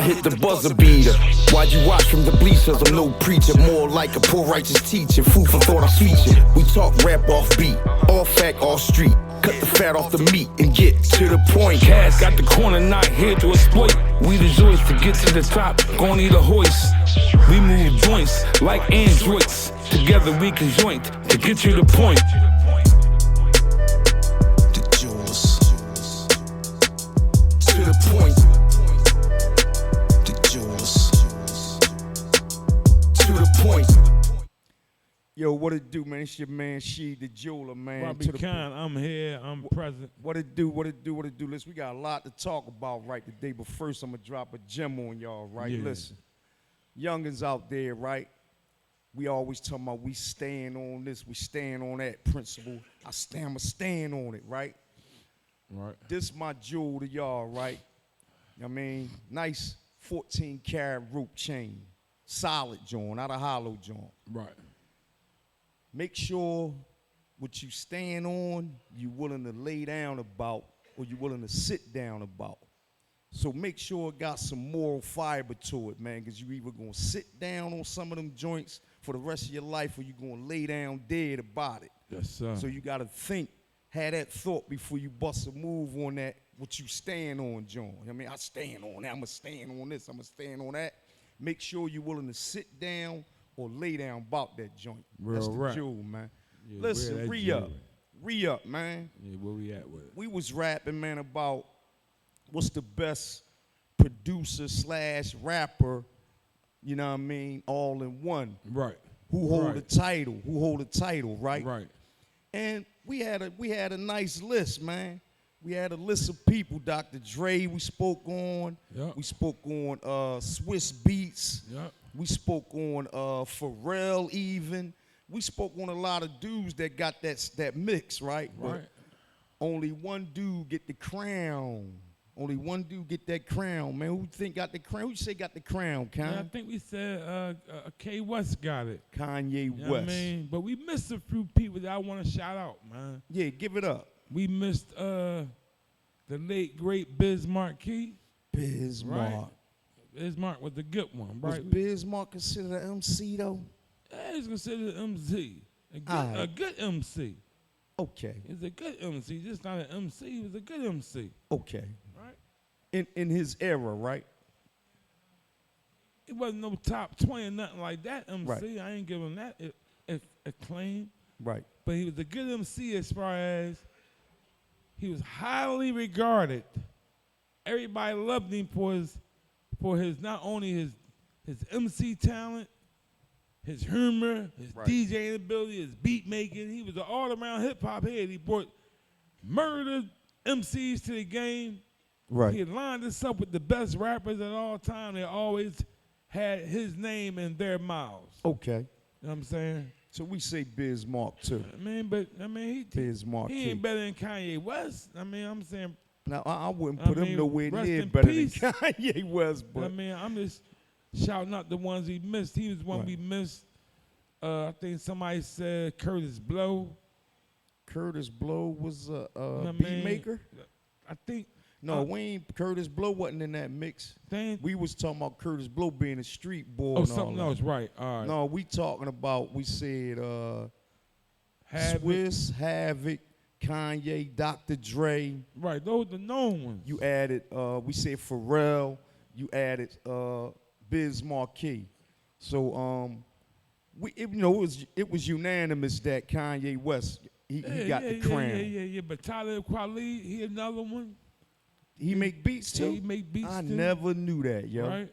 I hit the buzzer beater. While you watch from the bleachers, I'm no preacher, more like a poor righteous teacher. Food for thought, I feature. We talk rap off beat, all fact, all street. Cut the fat off the meat and get to the point. Cash got the corner, not here to exploit. We the joys to get to the top, gon' need a hoist. We move joints like androids. Together we can joint to get to the point. The jewels. To the point. The jewels. To the point. Yo, what it do, man? It's your man, She, the jeweler, man. Bobby Khan, I'm here, I'm present. What it do, what it do, what it do? Listen, we got a lot to talk about right today, but first I'm going to drop a gem on y'all, right? Yeah. Listen, youngins out there, right? We always talking about we stand on this, we stand on that principle. I'ma stand on it, right? Right. This my jewel to y'all, right? I mean, nice 14 karat rope chain. Solid joint, not a hollow joint. Right. Make sure what you stand on, you willing to lay down about, or you willing to sit down about. So make sure it got some moral fiber to it, man, because you either gonna sit down on some of them joints for the rest of your life, or you gonna lay down dead about it. Yes, sir. So you gotta think, have that thought before you bust a move on that, what you stand on, John. I mean, I stand on that, I'ma stand on this, I'ma stand on that. Make sure you're willing to sit down or lay down about that joint. Real That's the rap. jewel, man. Yeah, Listen, re-up, man. Yeah, where we at with it? We was rapping, man, about what's the best producer slash rapper, you know what I mean, all in one. Right. Who hold the title, right? Right. And we had a nice list, man. We had a list of people. Dr. Dre, we spoke on. Yep. We spoke on Swiss Beats. Yep. We spoke on Pharrell even. We spoke on a lot of dudes that got that mix, right? Right. But only one dude get the crown. Only one dude get that crown, man. Who think got the crown? Who you say got the crown, Con? Yeah, I think we said K West got it. Kanye You know what I West. mean? But we missed a few people that I want to shout out, man. Yeah, give it up. We missed the late, great Biz Markie. Bismarck. Right. Bismarck was a good one, Was right? Bismarck considered an MC, though? Yeah, he's considered an MC. A good MC. Okay. He's a good MC. Just not an MC. He was a good MC. Okay. Right? In his era, right? It wasn't no top 20 or nothing like that MC. Right. I ain't giving that acclaim. Right. But he was a good MC as far as he was highly regarded. Everybody loved him for his not only his MC talent, his humor, his DJing ability, his beat making. He was an all-around hip-hop head. He brought murdered MCs to the game. Right. He had lined us up with the best rappers at all time. They always had his name in their mouths. Okay. You know what I'm saying? So we say Bismarck, too. He Bismarck. he ain't better than Kanye West. I'm saying. Now, I wouldn't put him nowhere rest near in better peace. than Kanye West, but. I'm just shouting out the ones he missed. He was one we missed. I think somebody said Curtis Blow. Curtis Blow was a beat maker? I think. No, Curtis Blow wasn't in that mix. We was talking about Curtis Blow being a street boy. Oh, and something all else, right. All right. No, we talking about, we said Havoc. Swiss, Havoc, Kanye, Dr. Dre. Right, those are the known ones. You added, we said Pharrell. You added Biz Markie. So, it was unanimous that Kanye West, he got the crown. Yeah. But Tyler Kweli, he another one. He make beats too? Yeah, he make beats I too. never knew that, yo. Right.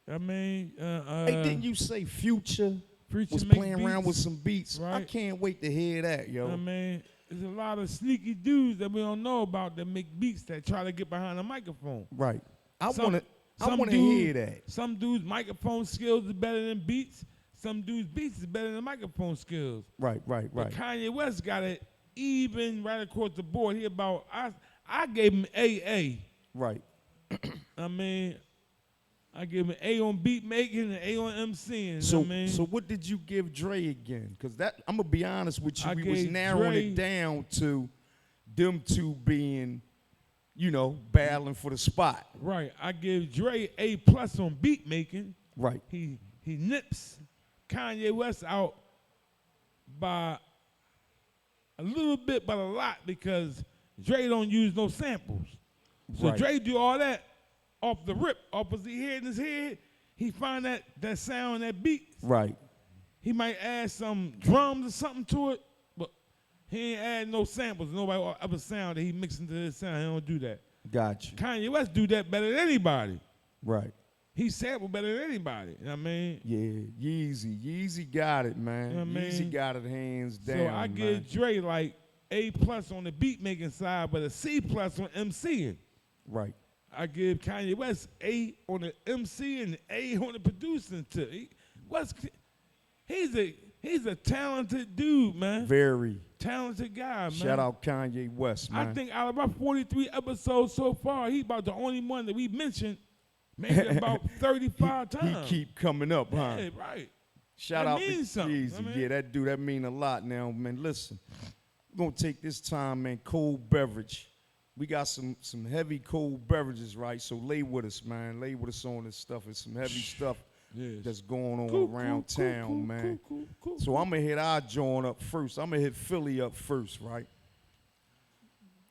Hey, didn't you say Future was make playing around with some beats? Right. I can't wait to hear that, yo. There's a lot of sneaky dudes that we don't know about that make beats that try to get behind a microphone. Right. I want to hear that. Some dudes' microphone skills is better than beats. Some dudes' beats is better than microphone skills. Right. But Kanye West got it even right across the board. I gave him AA. Right. I gave him an A on beat making and an A on MCing. So what did you give Dre again? Because I'm going to be honest with you. We was gave narrowing Dre it down to them two being you know, battling for the spot. Right. I give Dre A+ on beat making. Right. He nips Kanye West out by a little bit, but a lot, because Dre don't use no samples. So Right. Dre do all that off the rip, off his head in his head. He find that sound, that beat. Right. He might add some drums or something to it, but he ain't add no samples. Nobody other sound that he mix into his sound. He don't do that. Got you. Kanye West do that better than anybody. Right. He sample better than anybody. You know what I mean? Yeah, Yeezy got it, man. You know what I Yeezy mean? got it hands down. So I give man. Dre like A+ on the beat making side, but a C+ on MCing. Right. I give Kanye West A on the MC and A on the producing too. He's a talented dude, man. Very. Talented guy, man. Shout out Kanye West, man. I think out of our 43 episodes so far, he about the only one that we mentioned maybe about 35 times. He keep coming up, huh? Yeah, right. Shout That out to means something, Yeezy. I mean. Yeah, that mean a lot now, man. Listen, we're gonna take this time, man. Cold beverage. We got some heavy cold beverages, right? So lay with us, man. Lay with us on this stuff. It's some heavy stuff Yes. that's going on Cool, around cool, town, cool, man. cool. So I'm gonna hit our joint up first. I'm gonna hit Philly up first, right?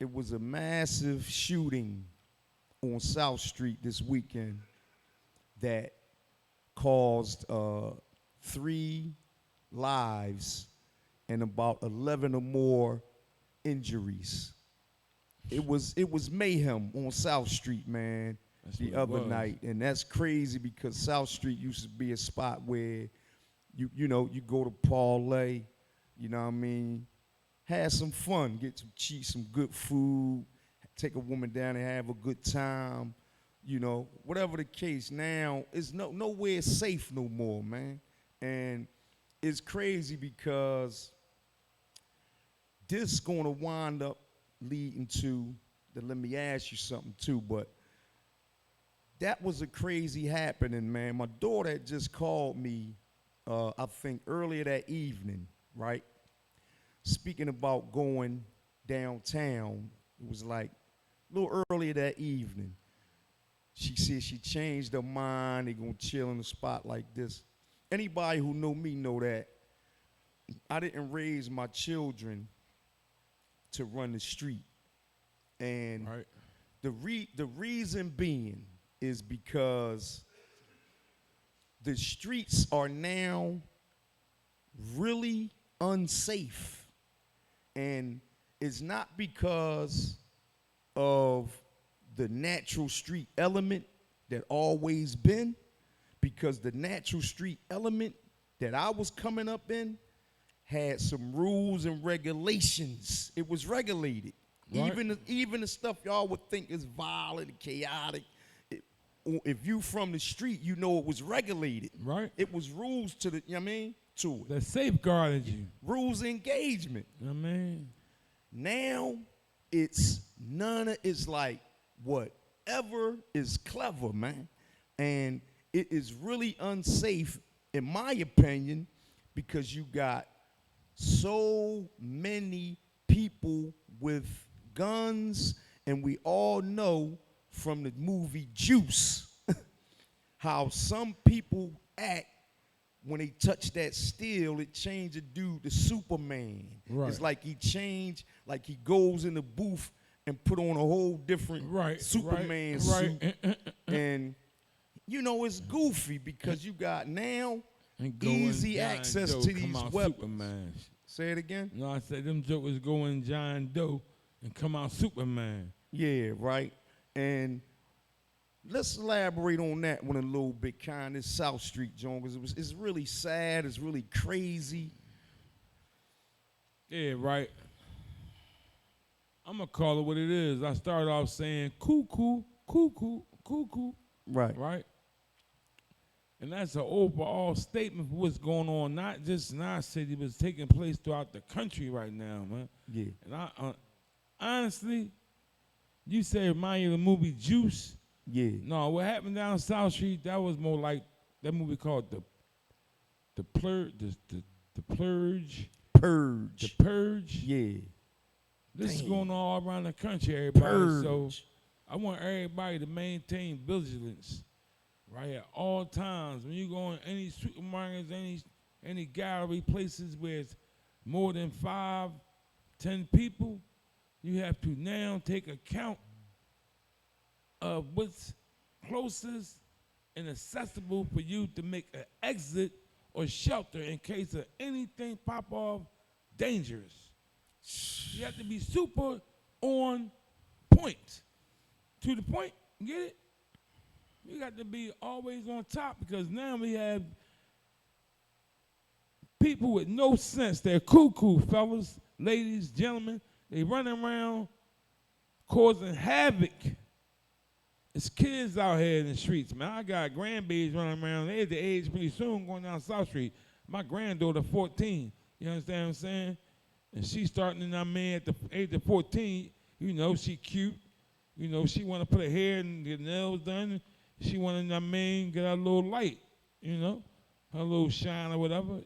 It was a massive shooting on South Street this weekend that caused 3 lives and about 11 or more injuries. It was mayhem on South Street, man, That's the what it other was. night. And that's crazy because South Street used to be a spot where you go to parlay, you know what I mean, have some fun, get some good food, take a woman down and have a good time, you know, whatever the case. Now it's nowhere safe no more, man. And it's crazy because this gonna wind up leading to let me ask you something too, but that was a crazy happening, man. My daughter had just called me, I think earlier that evening, right? Speaking about going downtown, it was like a little earlier that evening. She said she changed her mind. They're gonna chill in a spot like this. Anybody who know me know that I didn't raise my children to run the street. And Right. the reason being is because the streets are now really unsafe. And it's not because of the natural street element that always been, because the natural street element that I was coming up in had some rules and regulations. It was regulated. Right. Even the stuff y'all would think is violent and chaotic, if you from the street, you know it was regulated. Right. It was rules to the, you know what I mean? To it. That safeguarded you. Rules of engagement. You know what I mean? Now it's it's like whatever is clever, man. And it is really unsafe, in my opinion, because you got so many people with guns, and we all know from the movie Juice how some people act when they touch that steel. It changed a dude to Superman. Right. It's like he changed, like he goes in the booth and put on a whole different Superman suit. And you know, it's goofy because you got now easy access to these weapons. Superman. Say it again? No, I said them jokers go in John Doe and come out Superman. Yeah, right. And let's elaborate on that one a little bit, kind of this South Street joint, because it's really sad, it's really crazy. Yeah, right. I'm going to call it what it is. I started off saying cuckoo, cuckoo, cuckoo. Right. Right? And that's an overall statement for what's going on, not just in our city, but it's taking place throughout the country right now, man. Yeah. And I honestly, you say remind you of the movie Juice. Yeah. No, what happened down South Street, that was more like that movie called The Purge. Purge. The Purge. Yeah. This is Damn. going on all around the country, everybody. Purge. So I want everybody to maintain vigilance, right, at all times. When you go in any supermarkets, any gallery places where it's more than 5, 10 people, you have to now take account of what's closest and accessible for you to make an exit or shelter in case of anything pop off dangerous. You have to be super on point. To the point, get it? You got to be always on top because now we have people with no sense. They're cuckoo, fellas, ladies, gentlemen. They running around causing havoc. It's kids out here in the streets, man. I got grandbabies running around. They're at the age pretty soon going down South Street. My granddaughter, 14. You understand what I'm saying? And she's starting, I mean, at the age of 14, you know, she cute. You know, she want to put her hair and get nails done. She want to, I mean, get her little light, you know, her little shine or whatever.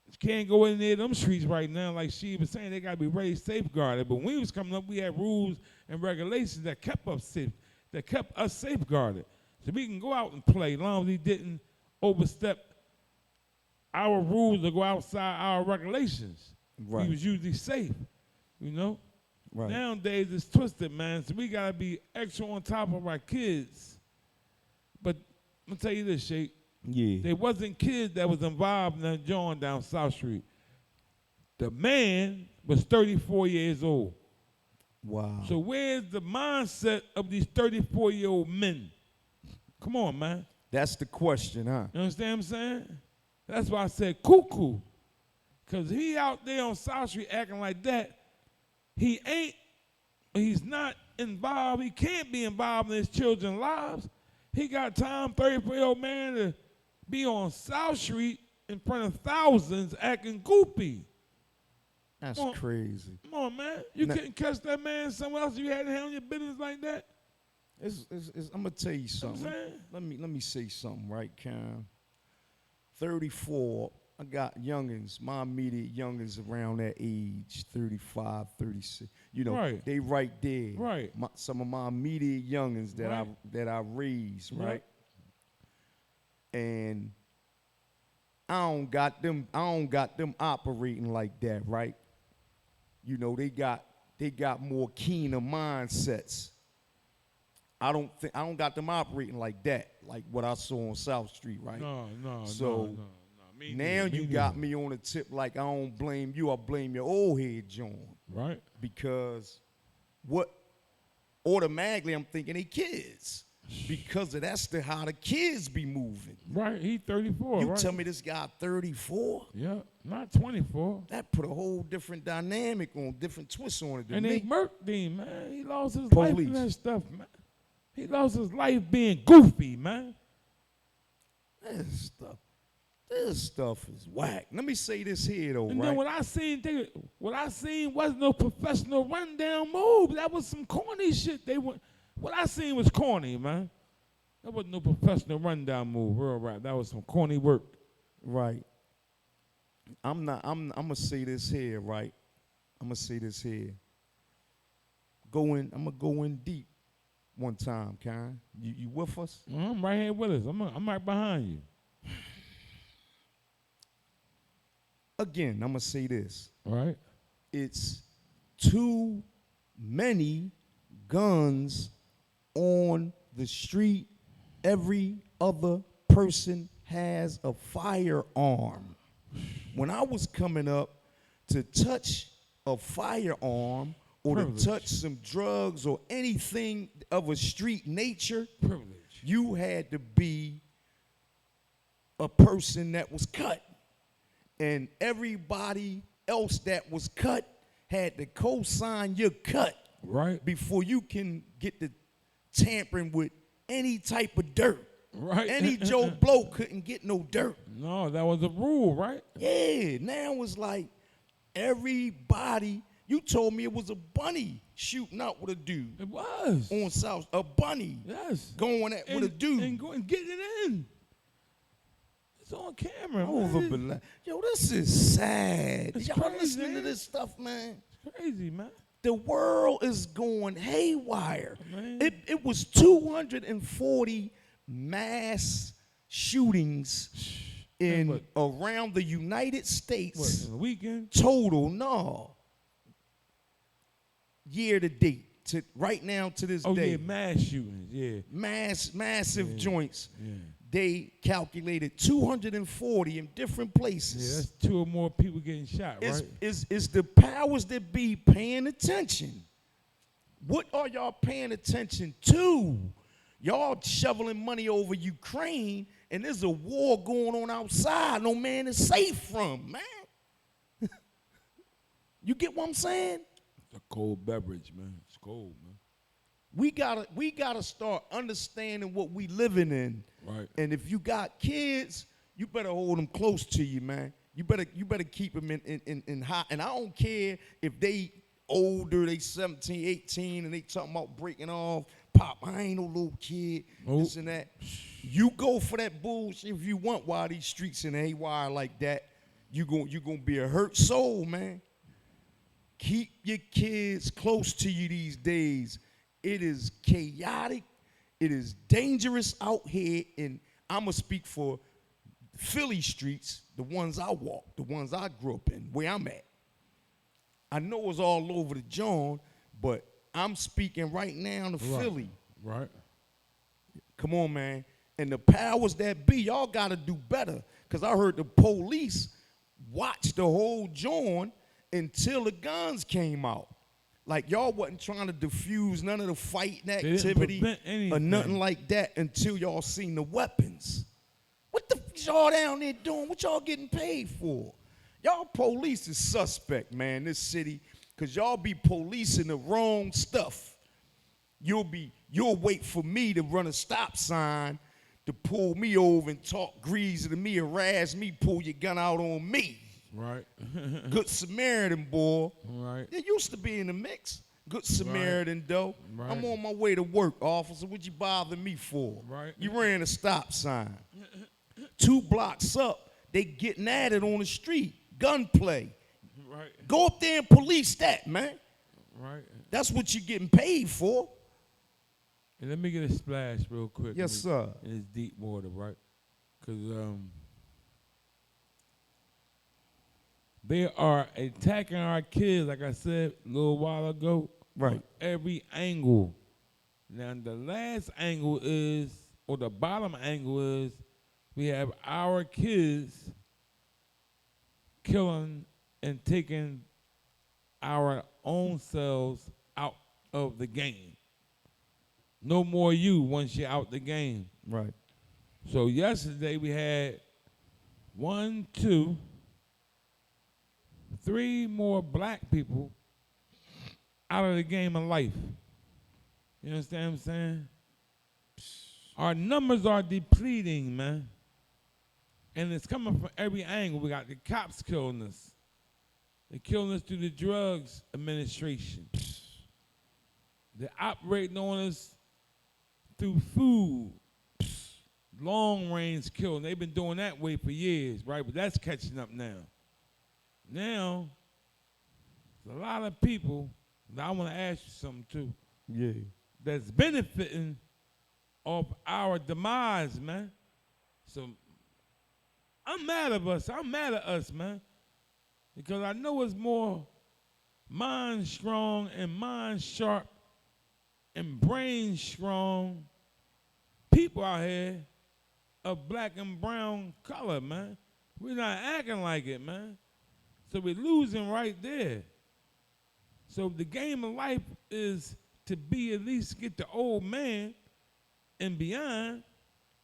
She can't go in there them streets right now. Like she was saying, they got to be very safeguarded. But when we was coming up, we had rules and regulations that kept us safe, that kept us safeguarded. So we can go out and play as long as we didn't overstep our rules or go outside our regulations. Right. We was usually safe, you know. Right. Nowadays it's twisted, man. So we gotta be extra on top of our kids. But I'm gonna tell you this, Sheikh. Yeah. There wasn't kids that was involved in that joint down South Street. The man was 34 years old. Wow. So where's the mindset of these 34-year-old men? Come on, man. That's the question, huh? You understand what I'm saying? That's why I said cuckoo. Because he out there on South Street acting like that, he's not involved. He can't be involved in his children's lives. He got time, 34-year-old man, to be on South Street in front of thousands acting goopy. That's crazy. Come on, man. You couldn't catch that man somewhere else if you had to handle your business like that? I'm going to tell you something. Let me say something, right, Cam? 34, I got youngins, my immediate youngins around that age, 35, 36. You know, right. They right there. Right. Some of my immediate youngins that I raised, right? And I don't got them operating like that, right? You know, they got more keener mindsets. I don't got them operating like that, like what I saw on South Street, right? No. Now you got me on the tip like I don't blame you, I blame your old head, John. Right. Because automatically I'm thinking they kids. Because that's how the kids be moving. Right, he 34, You right? tell me this guy 34? Yeah, not 24. That put a whole different dynamic on, different twist on it than And me. they murked him, man. He lost his Police. life in that stuff, man. He lost his life being goofy, man. This stuff is whack. Let me say this here, though, And right? then what I seen wasn't no professional rundown move. That was some corny shit. What I seen was corny, man. That wasn't no professional rundown move, real rap. That was some corny work. Right. I'm gonna say this here, right? I'm gonna say this here. I'm gonna go in deep one time, Karen. You with us? I'm right here with us. I'm right behind you. Again, I'm gonna say this. All right. It's too many guns on the street. Every other person has a firearm. When I was coming up, to touch a firearm or Privilege. to touch some drugs or anything of a street nature, Privilege. you had to be a person that was cut. And everybody else that was cut had to co-sign your cut. Right. Before you can get to tampering with any type of dirt. Right. Any Joe Blow couldn't get no dirt. No, that was a rule, right? Yeah, now it's like everybody, you told me it was a bunny shooting out with a dude. It was. On South, a bunny. Yes. Going at with a dude. And getting it in. It's on camera, Yo, this is sad. It's Y'all crazy, listening to man. this stuff, man? It's crazy, man. The world is going haywire. Man. It was 240 mass shootings in around the United States. What, in a weekend? Total, no. Year to date, to right now to this day. Yeah, mass shootings, yeah. Massive joints. Yeah. They calculated 240 in different places. Yeah, that's 2 or more people getting shot, right? Is the powers that be paying attention? What are y'all paying attention to? Y'all shoveling money over Ukraine, and there's a war going on outside no man is safe from, man. You get what I'm saying? It's a cold beverage, man. It's cold, man. We gotta start understanding what we living in. Right. And if you got kids, you better hold them close to you, man. You better keep them in high. And I don't care if they older, they 17, 18, and they talking about breaking off. Pop, I ain't no little kid, this and that. You go for that bullshit if you want while these streets in haywire like that. You gonna be a hurt soul, man. Keep your kids close to you these days. It is chaotic. It is dangerous out here, and I'm going to speak for Philly streets, the ones I walk, the ones I grew up in, where I'm at. I know it's all over the John, but I'm speaking right now to Philly. Right. Come on, man. And the powers that be, y'all got to do better, because I heard the police watch the whole John until the guns came out. Like, y'all wasn't trying to diffuse none of the fighting activity or nothing like that until y'all seen the weapons. What the f y'all down there doing? What y'all getting paid for? Y'all police is suspect, man, this city, because y'all be policing the wrong stuff. You'll wait for me to run a stop sign to pull me over and talk greasy to me, harass me, pull your gun out on me. Right. Good Samaritan, boy. Right. It used to be in the mix. Good Samaritan, though. Right. I'm on my way to work, officer. What you bother me for? Right. You ran a stop sign. 2 blocks up, they getting at it on the street. Gunplay. Right. Go up there and police that, man. Right. That's what you're getting paid for. And let me get a splash real quick. Yes, sir. In this deep water, right? Because they are attacking our kids, like I said a little while ago. Right. On every angle. Now, the last angle is, or the bottom angle is, we have our kids killing and taking our own selves out of the game. No more you once you're out the game. Right. So yesterday we had 1, 2, 3 more black people out of the game of life. You understand what I'm saying? Our numbers are depleting, man. And it's coming from every angle. We got the cops killing us. They're killing us through the drugs administration. They're operating on us through food. Long range killing. They've been doing that way for years, right? But that's catching up now. Now, there's a lot of people that I want to ask you something too. Yeah. That's benefiting off our demise, man. So I'm mad at us. I'm mad at us, man. Because I know it's more mind strong and mind sharp and brain strong people out here of black and brown color, man. We're not acting like it, man. So we're losing right there. So the game of life is to be at least get the old man and beyond.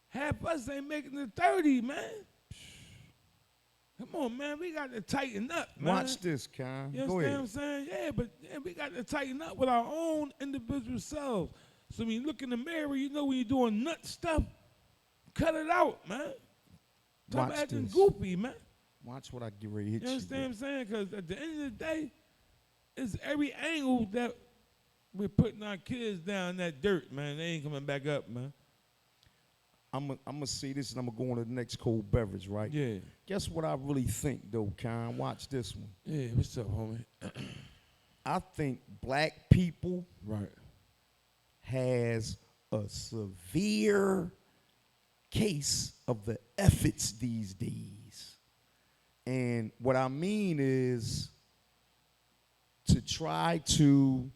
Half us ain't making the 30, man. Come on, man. We got to tighten up, man. Watch this, Con. You Go understand ahead. what I'm saying? Yeah, but we got to tighten up with our own individual selves. So when you look in the mirror, you know when you're doing nut stuff, cut it out, man. Stop Watch acting this. goofy, man. Watch what I get ready to hit You you. understand what I'm saying? Because at the end of the day, it's every angle that we're putting our kids down in that dirt, man. They ain't coming back up, man. I'm gonna say this, and I'm gonna go on to the next cold beverage, right? Yeah. Guess what I really think, though, Con? Watch this one. Yeah, what's up, homie? I think black people Right. has a severe case of the efforts these days. And what I mean is to try to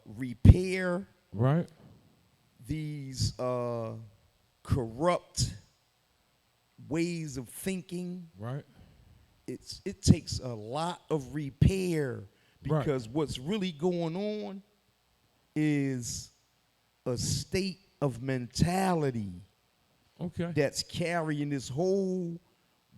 repair Right. these corrupt ways of thinking. Right. It takes a lot of repair Right. because what's really going on is a state of mentality Okay. that's carrying this whole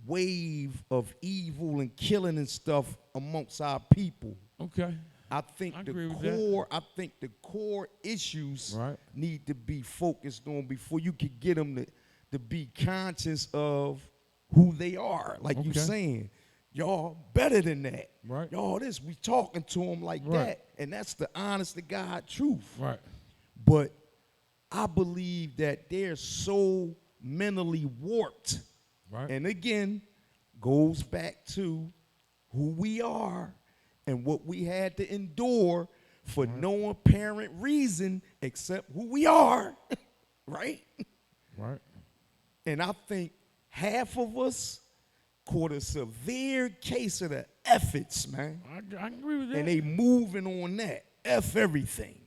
wave of evil and killing and stuff amongst our people. Okay. I think I agree with that. the core issues Right. need to be focused on before you can get them to be conscious of who they are. Like you Okay. saying, y'all better than that. Right. Y'all this, we talking to them like Right. that. And that's the honest to God truth. Right. But I believe that they're so mentally warped. Right. And again, goes back to who we are and what we had to endure for no apparent reason except who we are, right? Right. And I think half of us caught a severe case of the efforts, man. I agree with that. And they moving on that. F everything.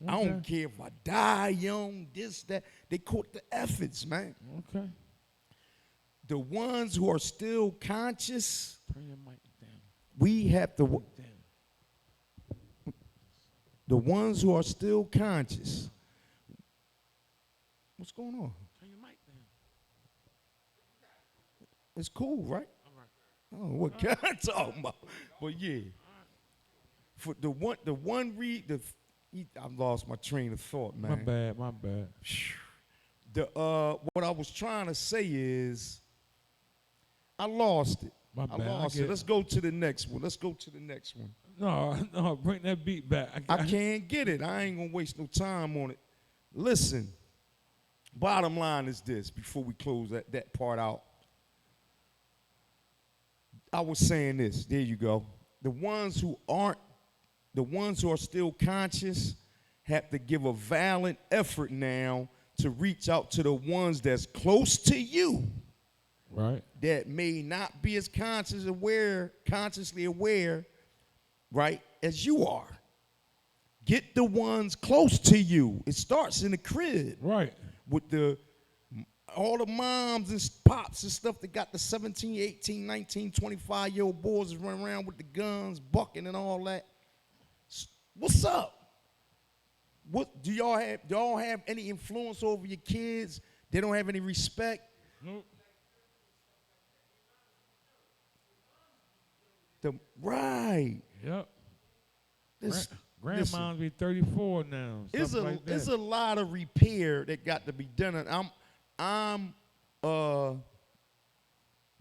I Okay. don't care if I die young, this, that. They caught the efforts, man. Okay. The ones who are still conscious, Turn your mic down. we have to, Down. the ones who are still conscious. What's going on? Turn your mic down. It's cool, right? All right. I don't know what kind I'm talking about. But yeah. For I've lost my train of thought, man. My bad. My bad. What I was trying to say is I lost it. My I bad. lost it. Let's go to the next one. Let's go to the next one. No, no, bring that beat back. I can't get it. I ain't gonna waste no time on it. Listen, bottom line is this before we close that part out. I was saying this. There you go. The ones who are still conscious have to give a valiant effort now to reach out to the ones that's close to you Right. that may not be as consciously aware, right, as you are. Get the ones close to you. It starts in the crib. Right. With all the moms and pops and stuff that got the 17, 18, 19, 25-year-old boys that run around with the guns, bucking and all that. What's up? What do y'all have? Do y'all have any influence over your kids? They don't have any respect? Nope. Right. Yep. This, Grandma's be 34 now. It's Like a lot of repair that got to be done. And I'm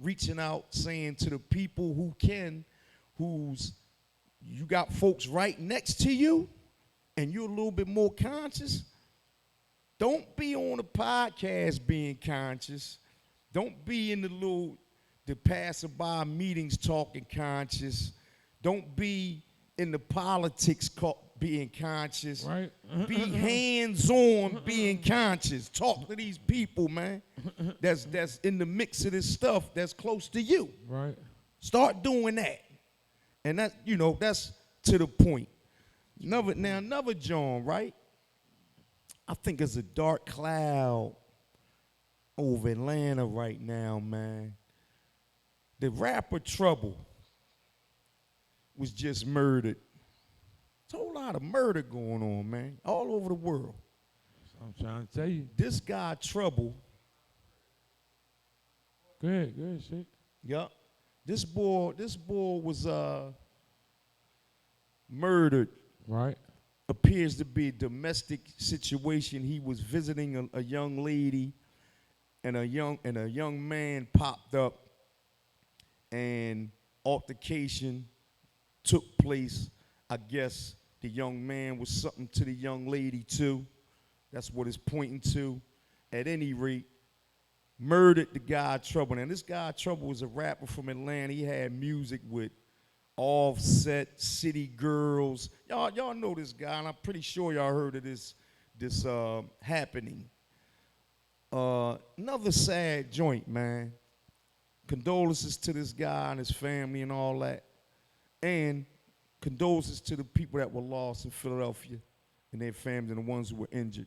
reaching out saying to the people you got folks right next to you and you're a little bit more conscious. Don't be on the podcast being conscious. Don't be in the passerby meetings talking conscious. Don't be in the politics being conscious. Right. Be hands-on being conscious. Talk to these people, man. That's in the mix of this stuff that's close to you. Right. Start doing that. And that's to the point. Another John, right? I think it's a dark cloud over Atlanta right now, man. The rapper Trouble was just murdered. There's a whole lot of murder going on, man, all over the world. I'm trying to tell you. This guy Trouble, Go ahead, shit. yup. This boy was murdered. Right. Appears to be a domestic situation. He was visiting a young lady, and a young man popped up, and altercation took place. I guess the young man was something to the young lady too. That's what it's pointing to. At any rate, murdered the guy Trouble. And this guy Trouble was a rapper from Atlanta. He had music with Offset, City Girls. Y'all know this guy, and I'm pretty sure y'all heard of this happening. Another sad joint, man. Condolences to this guy and his family and all that. And condolences to the people that were lost in Philadelphia and their families and the ones who were injured.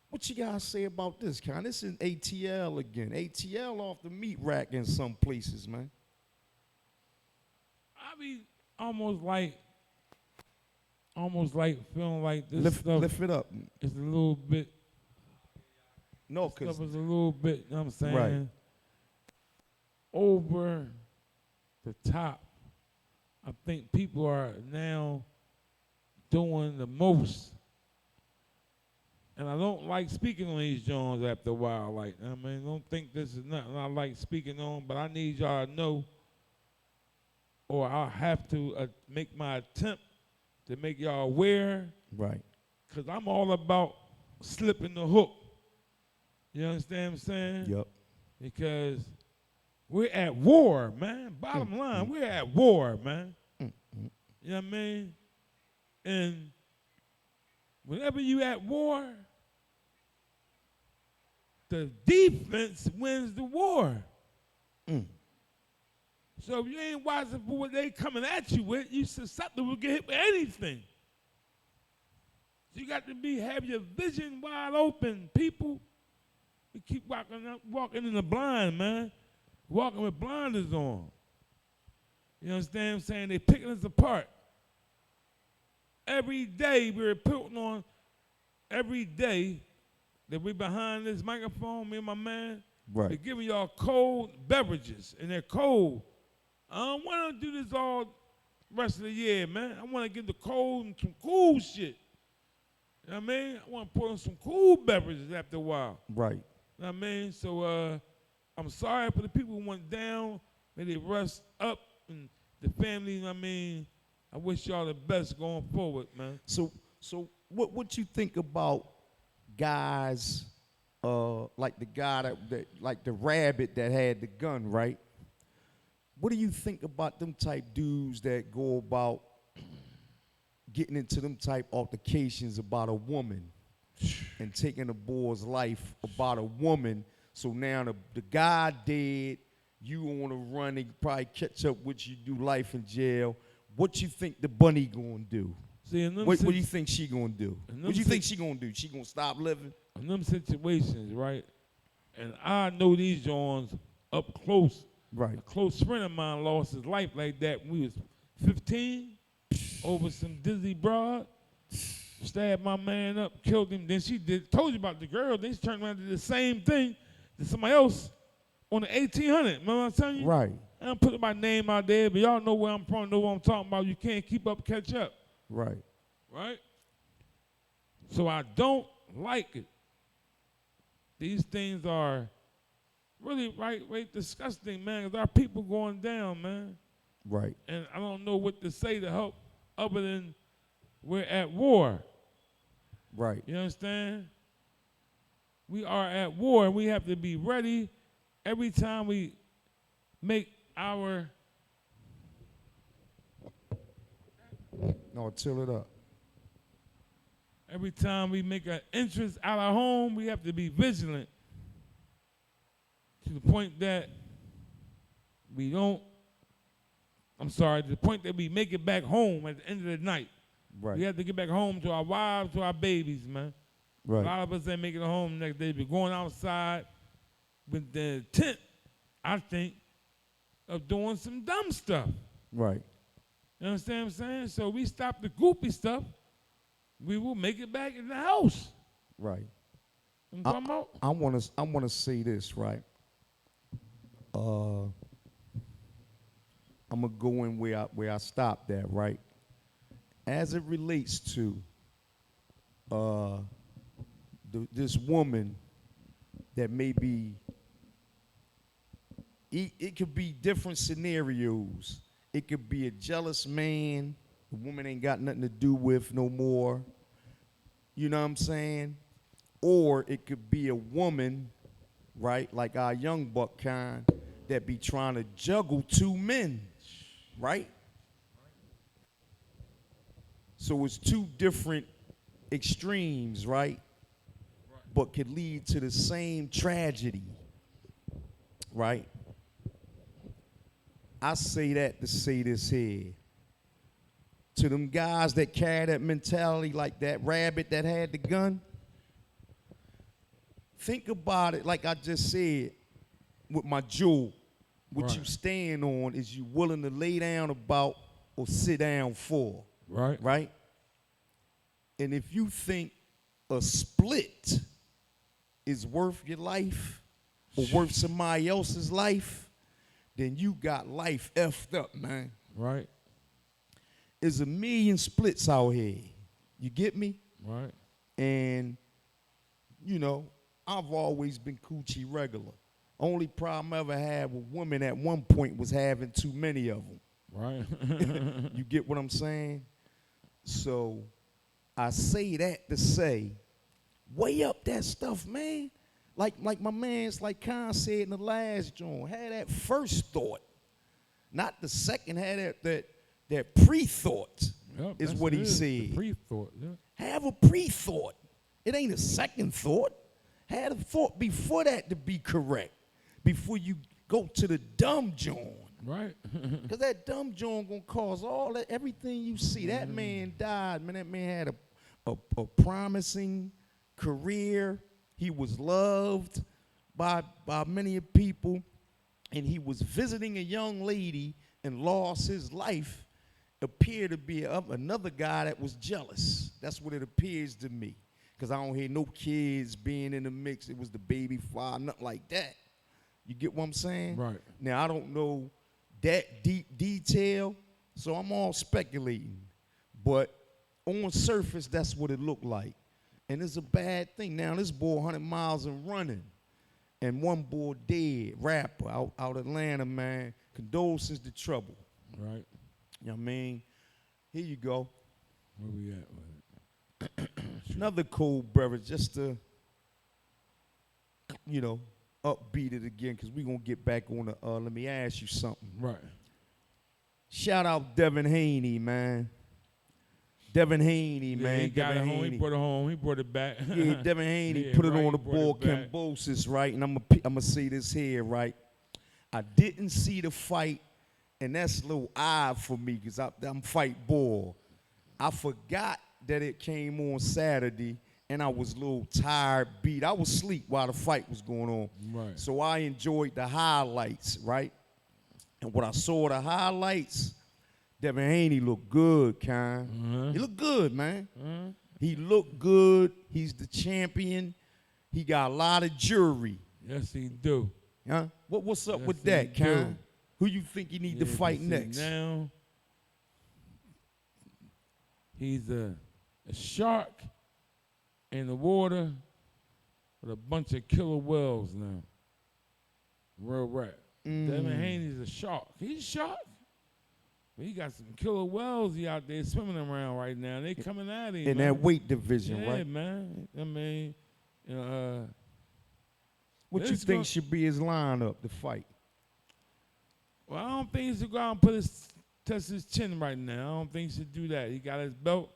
What you guys say about this, Con? This is ATL again. ATL off the meat rack in some places, man. I be almost like feeling like this stuff. Lift it up. It's a little bit. No, Stuff because is a little bit. You know what I'm saying? Right. Over the top. I think people are now doing the most. And I don't like speaking on these Jones after a while. Like, I mean, don't think this is nothing I like speaking on, but I need y'all to know, or I'll have to make my attempt to make y'all aware, right. because I'm all about slipping the hook. You understand what I'm saying? Yep. Because we're at war, man. Bottom line, we're at war, man. You know what I mean? And whenever you at war, the defense wins the war. So if you ain't watching for what they coming at you with, you susceptible to get hit with anything. So you got to have your vision wide open, people. We keep walking in the blind, man. Walking with blinders on. You understand what I'm saying? They picking us apart. Every day we're putting on, every day that we behind this microphone, me and my man, Right. they're giving y'all cold beverages, and they're cold. I don't want to do this all rest of the year, man. I want to get the cold and some cool shit. You know what I mean? I want to put on some cool beverages after a while. Right. You know what I mean? So I'm sorry for the people who went down. May they rest up, and the family, you know what I mean? I wish y'all the best going forward, man. So what you think about guys like the guy that like the rabbit that had the gun, right? What do you think about them type dudes that go about getting into them type altercations about a woman and taking a boy's life about a woman? So now the guy dead, you on the run, they probably catch up with you, do life in jail. What you think the bunny gonna do? See, What do you think she gonna do? What do you think she gonna do? She gonna stop living? In them situations, right? And I know these Johns up close. Right. A close friend of mine lost his life like that when we was 15 over some dizzy broad. Stabbed my man up, killed him. Then she told you about the girl. Then she turned around and did the same thing to somebody else on the 1800. Remember what I'm telling you? Right. I don't put my name out there, but y'all know where I'm from, know what I'm talking about. You can't keep up, catch up. Right. Right? So I don't like it. These things are really right disgusting, man, because our people going down, man. Right. And I don't know what to say to help other than we're at war. Right. You understand? We are at war, and we have to be ready every time we make our... No, till it up. Every time we make an entrance out of home, we have to be vigilant to the point that we don't, to the point that we make it back home at the end of the night. Right. We have to get back home to our wives, to our babies, man. Right. A lot of us ain't making it home the next day. We're going outside with the intent, I think, of doing some dumb stuff. Right. You understand what I'm saying? So we stop the goopy stuff, we will make it back in the house. Right. You know what I'm talking about? I wanna say this, right? I'm gonna go in where I stopped at, right? As it relates to this woman that may be, it could be different scenarios. It could be a jealous man, the woman ain't got nothing to do with no more. You know what I'm saying? Or it could be a woman, right, like our young buck kind, that be trying to juggle two men, right? So it's two different extremes, right? But could lead to the same tragedy, right? I say that to say this here. To them guys that carry that mentality like that rabbit that had the gun, think about it like I just said with my jewel. What you stand on is you willing to lay down about or sit down for. Right. Right? And if you think a split is worth your life or worth somebody else's life, then you got life effed up, man. Right. There's a million splits out here. You get me? Right. And, you know, I've always been coochie regular. Only problem I ever had with women at one point was having too many of them. Right. You get what I'm saying? So I say that to say, weigh up that stuff, man. Like my man's like Khan said in the last joint, had that first thought, not the second. Had that pre-thought. Yep, is what he said. The pre-thought. Yeah. Have a pre-thought. It ain't a second thought. Have a thought before that to be correct. Before you go to the dumb joint. Right. Because that dumb joint gonna cause all that, everything you see. That man died, man. That man had a promising career. He was loved by many people. And he was visiting a young lady and lost his life. Appeared to be another guy that was jealous. That's what it appears to me. Because I don't hear no kids being in the mix. It was the baby father, nothing like that. You get what I'm saying? Right. Now, I don't know that deep detail, so I'm all speculating. But on surface, that's what it looked like. And it's a bad thing. Now, this boy 100 miles and running. And one boy dead, rapper, out Atlanta, man. Condolences to Trouble. Right. You know what I mean? Here you go. Where we at with it? Another cold beverage, just to, you know, upbeat it again, because we're going to get back on the, let me ask you something. Right. Shout out Devin Haney, man. Devin Haney, Yeah, man. he got Devin it home. Haney. He brought it home. He brought it back. Yeah, Devin Haney Yeah, put it right, on the he brought board, it back. Cambosis, right? And I'm gonna say this here, right? I didn't see the fight, and that's a little odd for me because I'm fight ball. I forgot that it came on Saturday, and I was a little tired, beat. I was asleep while the fight was going on. Right. So I enjoyed the highlights, right? And when I saw the highlights, Devin Haney looked good, Con. He looked good, man. He looked good. He's the champion. He got a lot of jury. Yes, he do. Huh? What's up Yes, with he that, do. Con? Who you think you need to Yeah, fight but see, next? Now, he's a shark in the water with a bunch of killer whales now. Real rap. Devin Haney's a shark. He's a shark. But he got some killer whales out there swimming around right now. They coming at him. In man. that weight division, Yeah, right? man. I mean, What you This think gon- should be his lineup to fight? well, I don't think he should go out and test his chin right now. I don't think he should do that. He got his belt.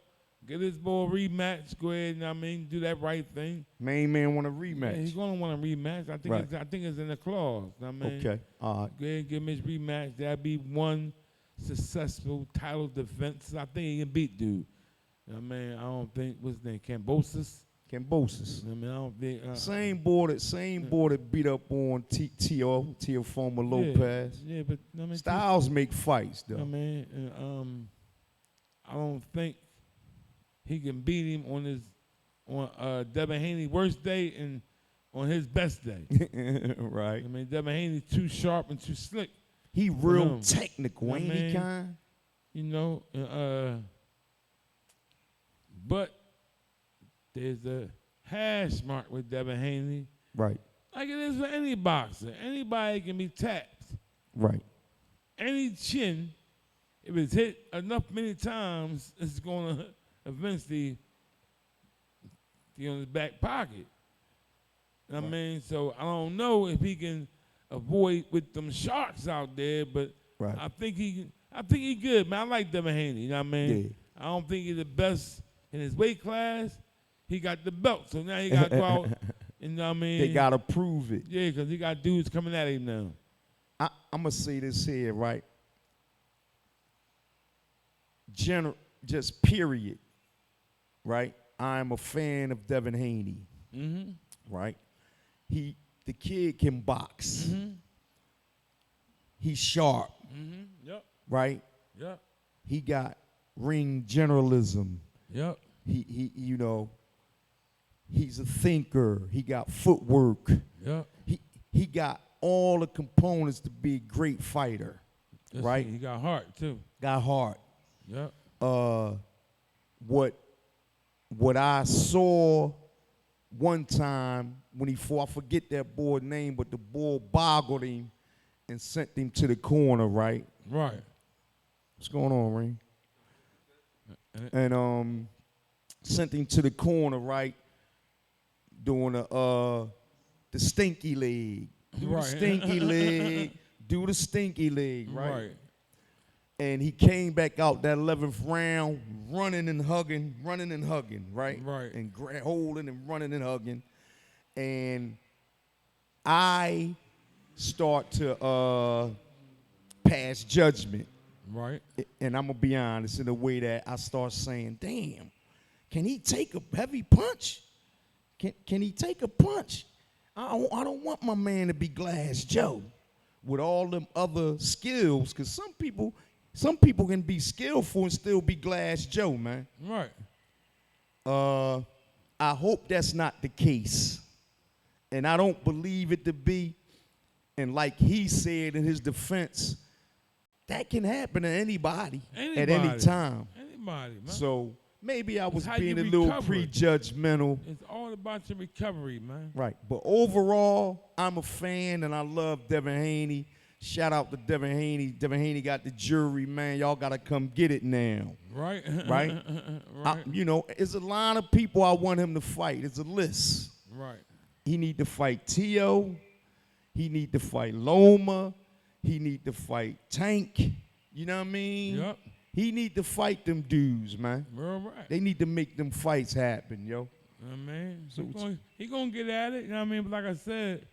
Get his boy a rematch. Go ahead and do that right thing. Main man want a Yeah, rematch. he's gonna want a rematch. I think Right. I think it's in the clause. Okay, all right. Go ahead and give him his rematch. That'll be one successful title defense. I think he can beat dude. I don't think what's his name, Cambosis. Cambosis. I don't think Same board that beat up on Teofimo Lopez. Yeah, but Styles make fights though. I don't think he can beat him on Devin Haney's worst day and on his best day. Right. Devin Haney's too sharp and too slick. He real him. technical, ain't he, Con? But there's a hash mark with Devin Haney. Right. Like it is for any boxer. Anybody can be tapped. Right. Any chin, if it's hit enough many times, it's going to eventually be on his back pocket. So I don't know if he can avoid with them sharks out there, but Right. I think he good, man. I like Devin Haney, you know what I mean? Yeah. I don't think he's the best in his weight class. He got the belt, so now he got to go out. And I mean, They got to prove it. Yeah, because he got dudes coming at him now. I'm going to say this here, right? Just period, right? I'm a fan of Devin Haney, right? The kid can box. He's sharp, Yep. right? Yep. He got ring generalism. Yep. He you know, he's a thinker. He got footwork. Yep. He got all the components to be a great fighter, right? He got heart too. Got heart. Yep. What I saw one time when he fought, I forget that boy's name, but the boy boggled him and sent him to the corner, right? Right. What's going on, Ring? And sent him to the corner, right? Doing the stinky leg. Do the stinky leg. Do the stinky leg, right? And he came back out that 11th round running and hugging, right? Right. And holding and running and hugging. And I start to pass judgment. Right. And I'm going to be honest, in a way that I start saying, damn, can he take a heavy punch? Can he take a punch? I don't want my man to be Glass Joe with all them other skills, because some people can be skillful and still be Glass Joe, man. Right. I hope that's not the case. And I don't believe it to be. And like he said in his defense, that can happen to anybody at any time. Anybody, man. So maybe I was how being a you little recover. prejudgmental. It's all about your recovery, man. Right. But overall, I'm a fan and I love Devin Haney. Shout out to Devin Haney. Devin Haney got the jury, man. Y'all got to come get it now. Right. Right? Right. It's a line of people I want him to fight. It's a list. Right. He need to fight Tio. He need to fight Loma. He need to fight Tank. You know what I mean? Yep. He need to fight them dudes, man. Real right. They need to make them fights happen, yo. I mean, So he gonna get at it. You know what I mean? But like I said,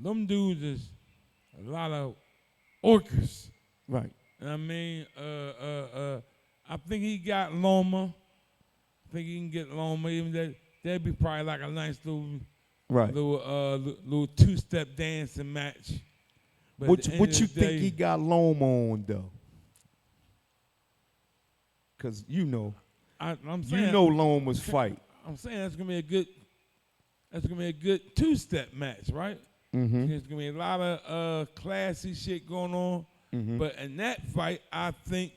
them dudes is a lot of orcas. Right. You know what I mean? I think he got Loma. I think he can get Loma. Even that'd be probably like a nice little two-step dancing match. But What you think he got Loma on though? Cause I'm saying Loma's fight. I'm saying that's gonna be a good two-step match, right? Mm-hmm. There's gonna be a lot of classy shit going on. Mm-hmm. But in that fight, I think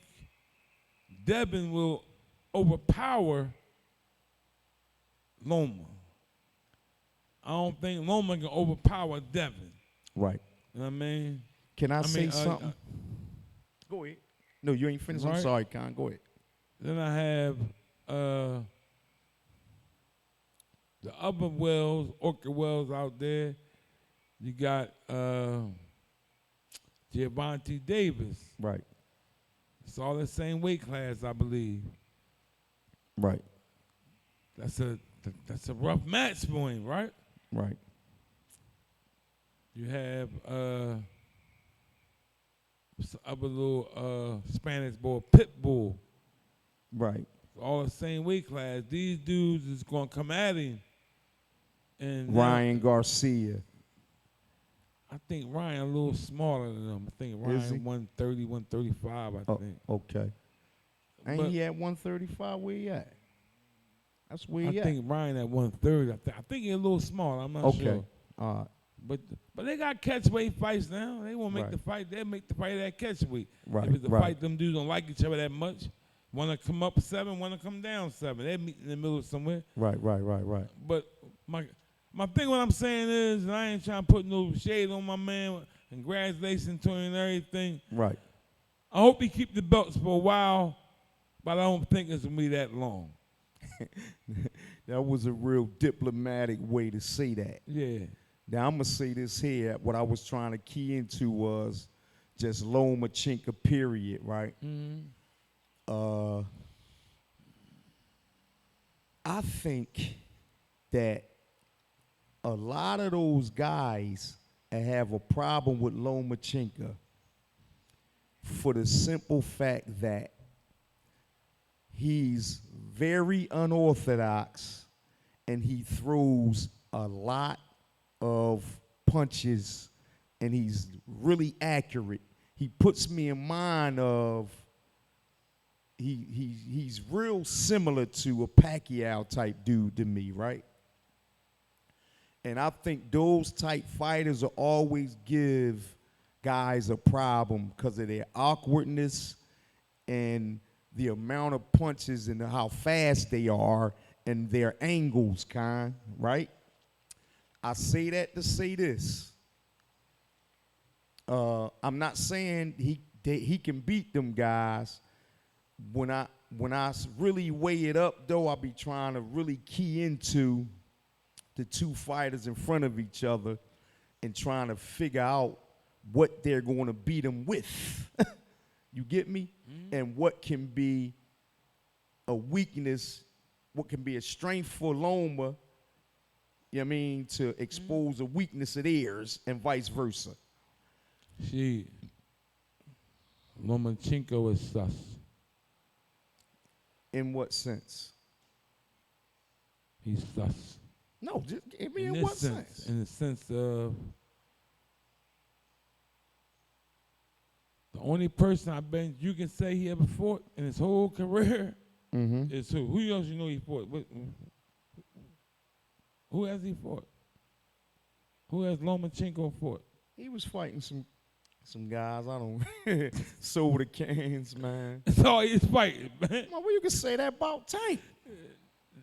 Devin will overpower Loma. I don't think Loma can overpower Devin. Right. You know what I mean? Can I say something? Go ahead. No, you ain't finished. Right. I'm sorry, Con. Go ahead. Then I have the other Wells, Orchid Wells out there. You got Gervonta Davis. Right. It's all the same weight class, I believe. Right. That's a rough match for him, right? Right. You have some other little Spanish boy, Pitbull. Right. All the same weight class. These dudes is gonna come at him. And Ryan Garcia. I think Ryan a little smaller than them. I think Ryan 130, 135, I think. Okay. Ain't he at 135? Where he at? That's where he I at. think Ryan at 130. I think he's a little small. I'm not sure. Okay. All right. But they got catchweight fights now. They won't make Right. the fight. They'll make the fight at catchweight. Right, If it's a right. fight, them dudes don't like each other that much. Want to come up 7, want to come down 7. They meet in the middle somewhere. Right. But my thing, what I'm saying is, and I ain't trying to put no shade on my man. Congratulations to him and everything. Right. I hope he keep the belts for a while, but I don't think it's gonna be that long. That was a real diplomatic way to say that. Yeah. Now, I'm going to say this here. What I was trying to key into was just Loma Chinka, period, right? Mm-hmm. Uh, I think that a lot of those guys have a problem with Lomachenko for the simple fact that he's very unorthodox and he throws a lot of punches and he's really accurate. He puts me in mind of he's real similar to a Pacquiao type dude to me, right? And I think those type fighters will always give guys a problem because of their awkwardness and the amount of punches and how fast they are and their angles, right? I say that to say this. I'm not saying he can beat them guys. When I really weigh it up, though, I'll be trying to really key into the two fighters in front of each other and trying to figure out what they're going to beat them with. You get me? Mm-hmm. And what can be a weakness, what can be a strength for Loma, you know what I mean, to expose a weakness of theirs and vice versa. Lomachenko is sus. In what sense? He's sus. No, just give me in what sense? In the sense of the only person I bet you can say he ever fought in his whole career is who? Who else you know he fought? Who has he fought? Who has Lomachenko fought? He was fighting some guys, I don't soda cans, man. That's all he's fighting, man. Well, you can say that about Tank.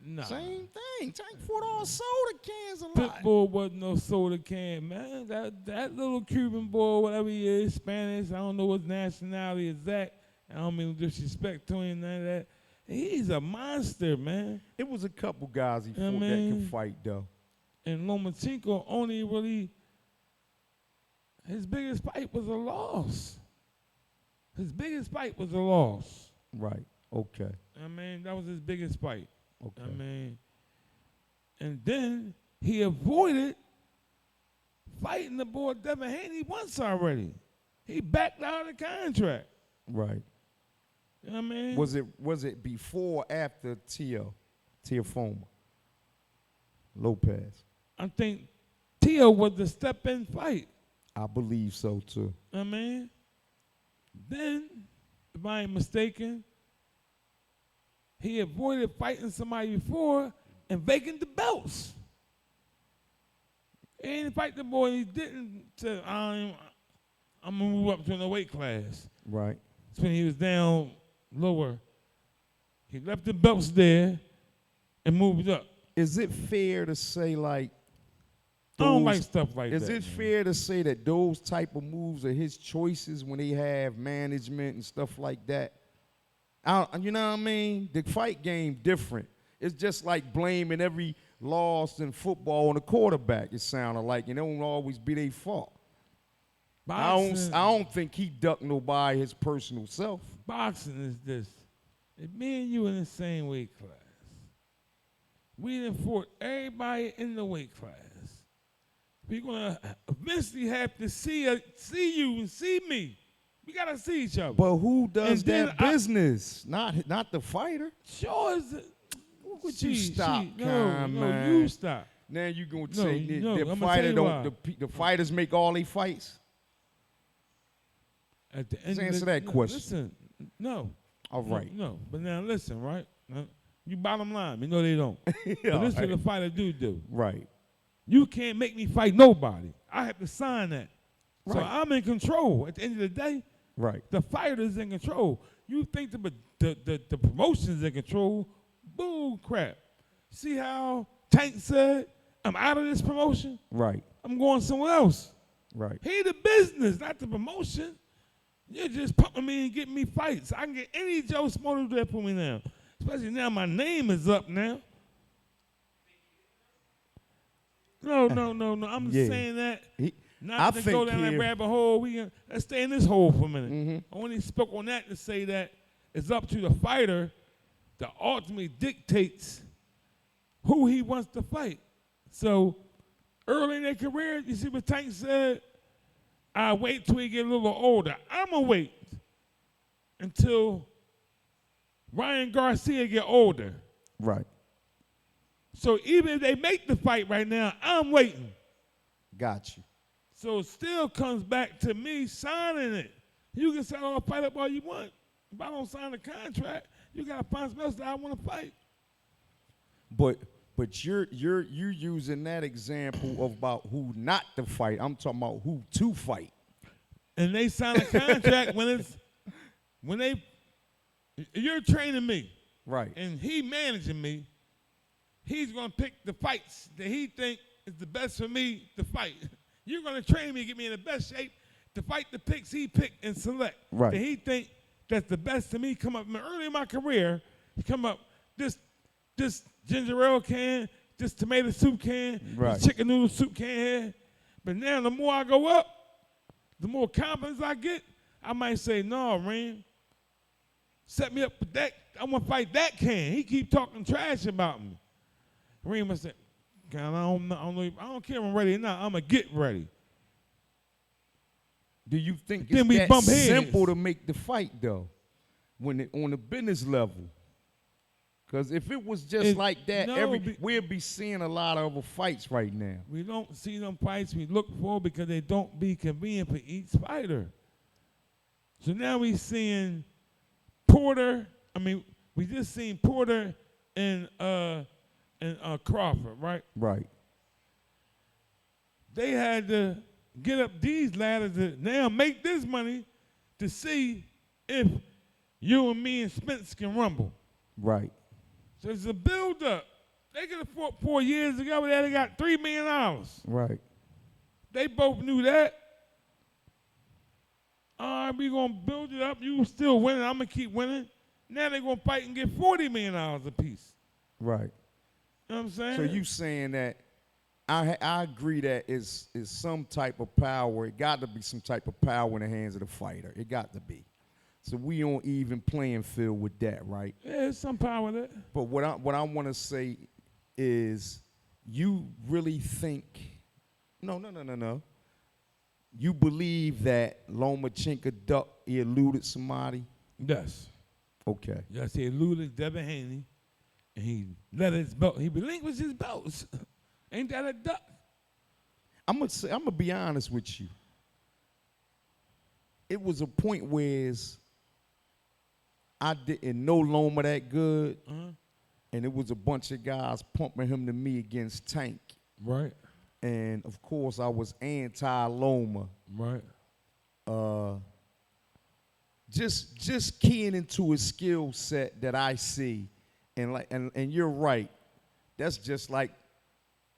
Nah. Same thing. Tank fought all soda cans a lot. Pitbull wasn't no soda can, man. That little Cuban boy, whatever he is, Spanish, I don't know what nationality is that. I don't mean disrespect to him, none of that. He's a monster, man. It was a couple guys he fought that could fight, though. And Lomachenko only really, his biggest fight was a loss. His biggest fight was a loss. Right. Okay. I mean, that was his biggest fight. Okay. I mean, and then he avoided fighting the boy Devin Haney once already. He backed out of the contract. Right. You know what I mean? Was it before or after Teofimo Lopez? I think Tio was the step-in fight. I believe so, too. You know what I mean? Then, if I ain't mistaken, he avoided fighting somebody before and vacant the belts. He didn't fight the boy. He didn't say, I'm going to move up to another weight class. Right. That's when he was down lower. He left the belts there and moved up. Is it fair to say, like, I don't like stuff like that. Is it fair to say that those type of moves are his choices when they have management and stuff like that? You know what I mean? The fight game different. It's just like blaming every loss in football on the quarterback, it sounded like, and it won't always be their fault. I don't think he ducked nobody his personal self. Boxing is this. If me and you in the same weight class, we done fought everybody in the weight class. We're going to eventually have to see you and see me. We got to see each other. But who does that business? Not the fighter. Sure. Would you stop, man? You stop. Now you going to say the fighters make all their fights? At the end answer that question. Listen, no. All right. No, but now listen, right? You bottom line. You know they don't. Yeah, but this is what the fighter do. Right. You can't make me fight nobody. I have to sign that. Right. So I'm in control. At the end of the day, right. The fighter's in control. You think the promotion's in control? Bull crap. See how Tank said, I'm out of this promotion? Right. I'm going somewhere else. Right. He the business, not the promotion. You're just pumping me and getting me fights. I can get any Joe Smoto there put me down. Especially now my name is up now. No. I'm just saying that. Not to go down that rabbit hole. Let's stay in this hole for a minute. I only spoke on that to say that it's up to the fighter that ultimately dictates who he wants to fight. So early in their career, you see what Tank said? I wait till he get a little older. I'm going to wait until Ryan Garcia get older. Right. So even if they make the fight right now, I'm waiting. Got you. So it still comes back to me signing it. You can say, oh, fight up all you want. If I don't sign the contract, you got to find something else that I want to fight. But you're using that example of about who not to fight. I'm talking about who to fight. And they sign a contract when you're training me. Right. And he managing me. He's going to pick the fights that he think is the best for me to fight. You're going to train me, get me in the best shape to fight the picks he picked and select. Right. That he think that's the best to me. Come up early in my career, he come up this ginger ale can, this tomato soup can, right. this chicken noodle soup can here. But now the more I go up, the more confidence I get, I might say, no, Reem, set me up with that. I want to fight that can. He keep talking trash about me. Reem must say, God, I don't care if I'm ready or not. I'm going to get ready. Do you think Then it's we that bump heads. simple to make the fight, though, when on the business level? Because if it was just like that, we'd be seeing a lot of other fights right now. We don't see them fights we look for because they don't be convenient for each fighter. So now we seeing Porter. We just seen Porter and Crawford, right? Right. They had to get up these ladders to now make this money to see if you and me and Spence can rumble. Right. So it's a build-up. They could have fought 4 years ago, but they got $3 million. Right. They both knew that. All right, we going to build it up. You still winning. I'm going to keep winning. Now they're going to fight and get $40 million a piece. Right. You know what I'm saying? So you saying that I agree that is some type of power. It got to be some type of power in the hands of the fighter. It got to be. So we on even playing field with that, right? Yeah, there's some power there. But what I want to say is, you really think? No. You believe that Lomachenko ducked, he eluded somebody? Yes. Okay. Yes, he eluded Devin Haney, and he let his belt. He relinquished his belts. Ain't that a duck? I'm gonna be honest with you. It was a point where I didn't know Loma that good, and it was a bunch of guys pumping him to me against Tank. Right. And of course, I was anti-Loma. Right. Just keying into his skill set that I see, and you're right. That's just like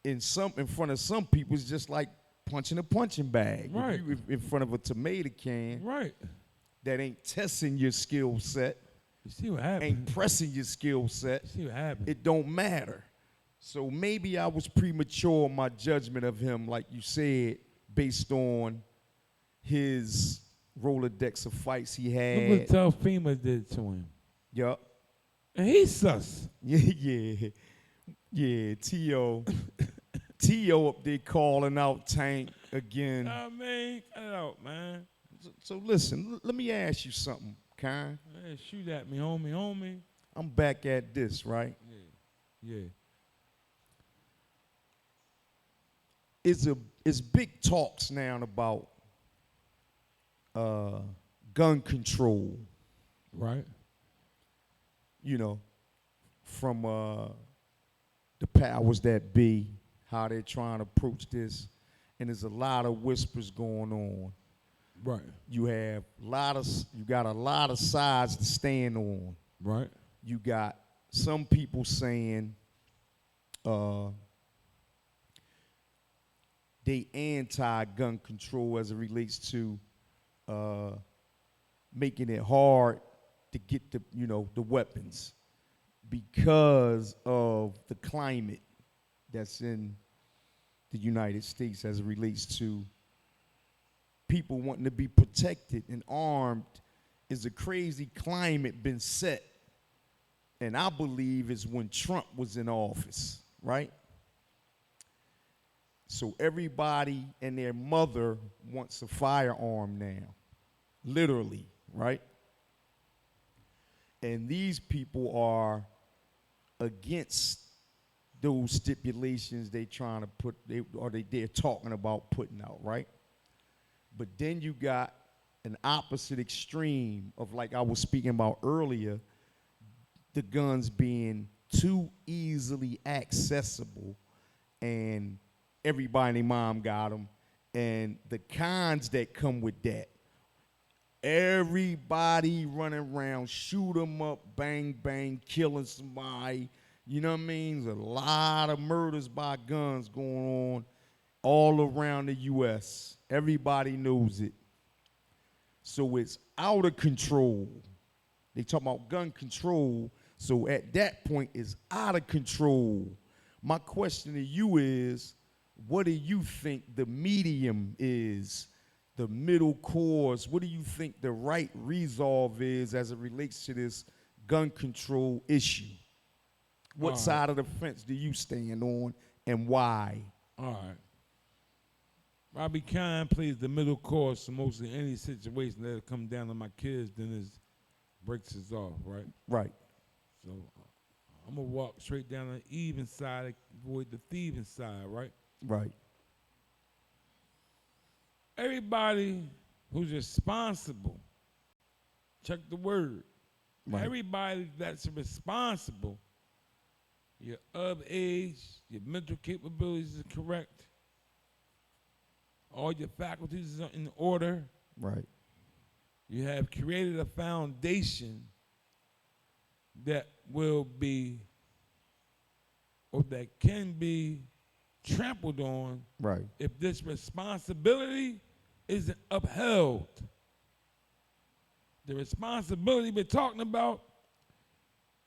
in front of some people, it's just like punching a punching bag. Right. If you in front of a tomato can, Right. that ain't testing your skill set, You see what happened? ain't pressing your skill set, You see what happened? it don't matter. So maybe I was premature in my judgment of him, like you said, based on his Rolodex of fights he had. Look what Telfima did to him. Yup. And he's sus. Yeah. T.O. T.O. up there calling out Tank again. I mean, cut it out, man. So listen, let me ask you something, Kyle. Hey, shoot at me, homie. I'm back at this, right? Yeah. It's big talks now about gun control. Right. You know, from the powers that be, how they're trying to approach this, and there's a lot of whispers going on. Right. You got a lot of sides to stand on. Right. You got some people saying they anti-gun control as it relates to making it hard to get the weapons because of the climate that's in the United States as it relates to people wanting to be protected and armed is a crazy climate been set, and I believe is when Trump was in office, right? So everybody and their mother wants a firearm now, literally, right? And these people are against those stipulations they're talking about putting out, right? But then you got an opposite extreme of, like I was speaking about earlier, the guns being too easily accessible, and everybody and their mom got them, and the cons that come with that. Everybody running around, shoot 'em up, bang, bang, killing somebody. You know what I mean? There's a lot of murders by guns going on all around the U.S. Everybody knows it. So it's out of control. They talk about gun control. So at that point, it's out of control. My question to you is, what do you think the medium is, the middle course? What do you think the right resolve is as it relates to this gun control issue? What side of the fence do you stand on, and why? All right. Robbie Kine plays the middle course in mostly any situation that'll come down to my kids, then his breaks us off, right? Right. So I'm going to walk straight down the even side, avoid the thieving side, right? Right. Everybody who's responsible, check the word. Right. Everybody that's responsible, you're of age, your mental capabilities are correct, all your faculties are in order. Right. You have created a foundation that will be, or that can be trampled on, Right. if this responsibility isn't upheld. The responsibility we're talking about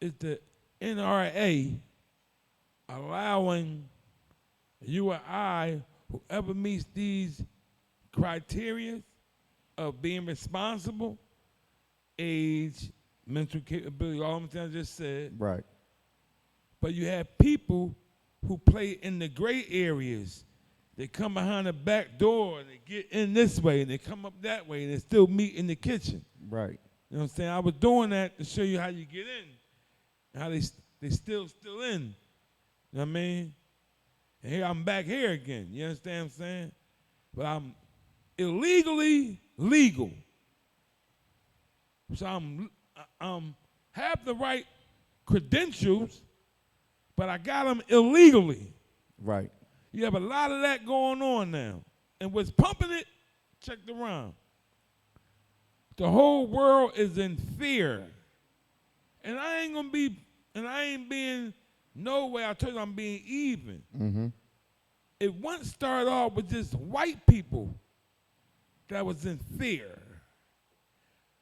is the NRA allowing you or I, whoever meets these criteria of being responsible, age, mental capability, all the things I just said. Right. But you have people who play in the gray areas. They come behind the back door and they get in this way and they come up that way and they still meet in the kitchen. Right. You know what I'm saying? I was doing that to show you how you get in, and how they still in. You know what I mean? And here I'm back here again. You understand what I'm saying? But I'm illegally legal. So I'm have the right credentials, but I got them illegally. Right. You have a lot of that going on now. And what's pumping it, check the rhyme. The whole world is in fear. And I ain't being no way, I told you I'm being even. Mm-hmm. It once started off with just white people that was in fear.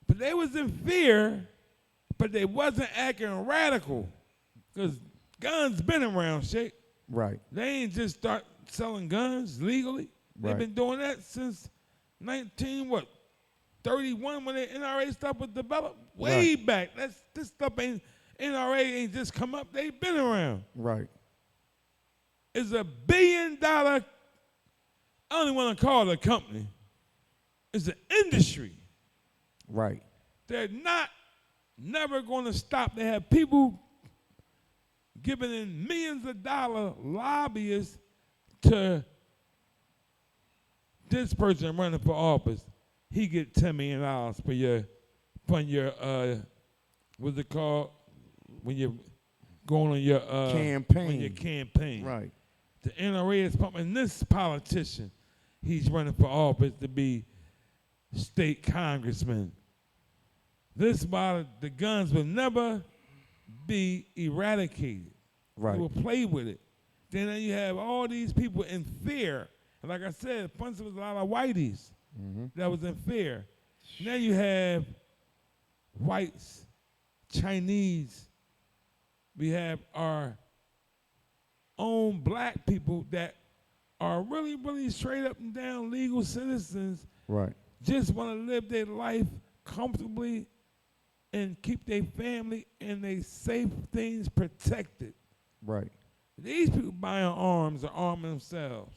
But they was in fear, but they wasn't acting radical. Because guns been around, shit. Right. They ain't just start selling guns legally. Right. They've been doing that since 31 when the NRA stuff was developed. Way back. This stuff ain't, NRA ain't just come up. They've been around. Right. It's $1 billion, I don't even want to call it a company. It's an industry. Right. They're never going to stop. They have people giving in millions of dollars, lobbyists, to this person running for office. He get $10 million for your what's it called? When you're going on your campaign. On your campaign. Right. The NRA is pumping this politician. He's running for office to be state congressman. This while the guns will never be eradicated. Right. They will play with it. Then you have all these people in fear. And like I said, once there was a lot of whiteys that was in fear. Now you have whites, Chinese. We have our own black people that are really, really straight up and down legal citizens. Right. Just want to live their life comfortably and keep their family and their safe things protected. Right. These people buying arms are arming themselves.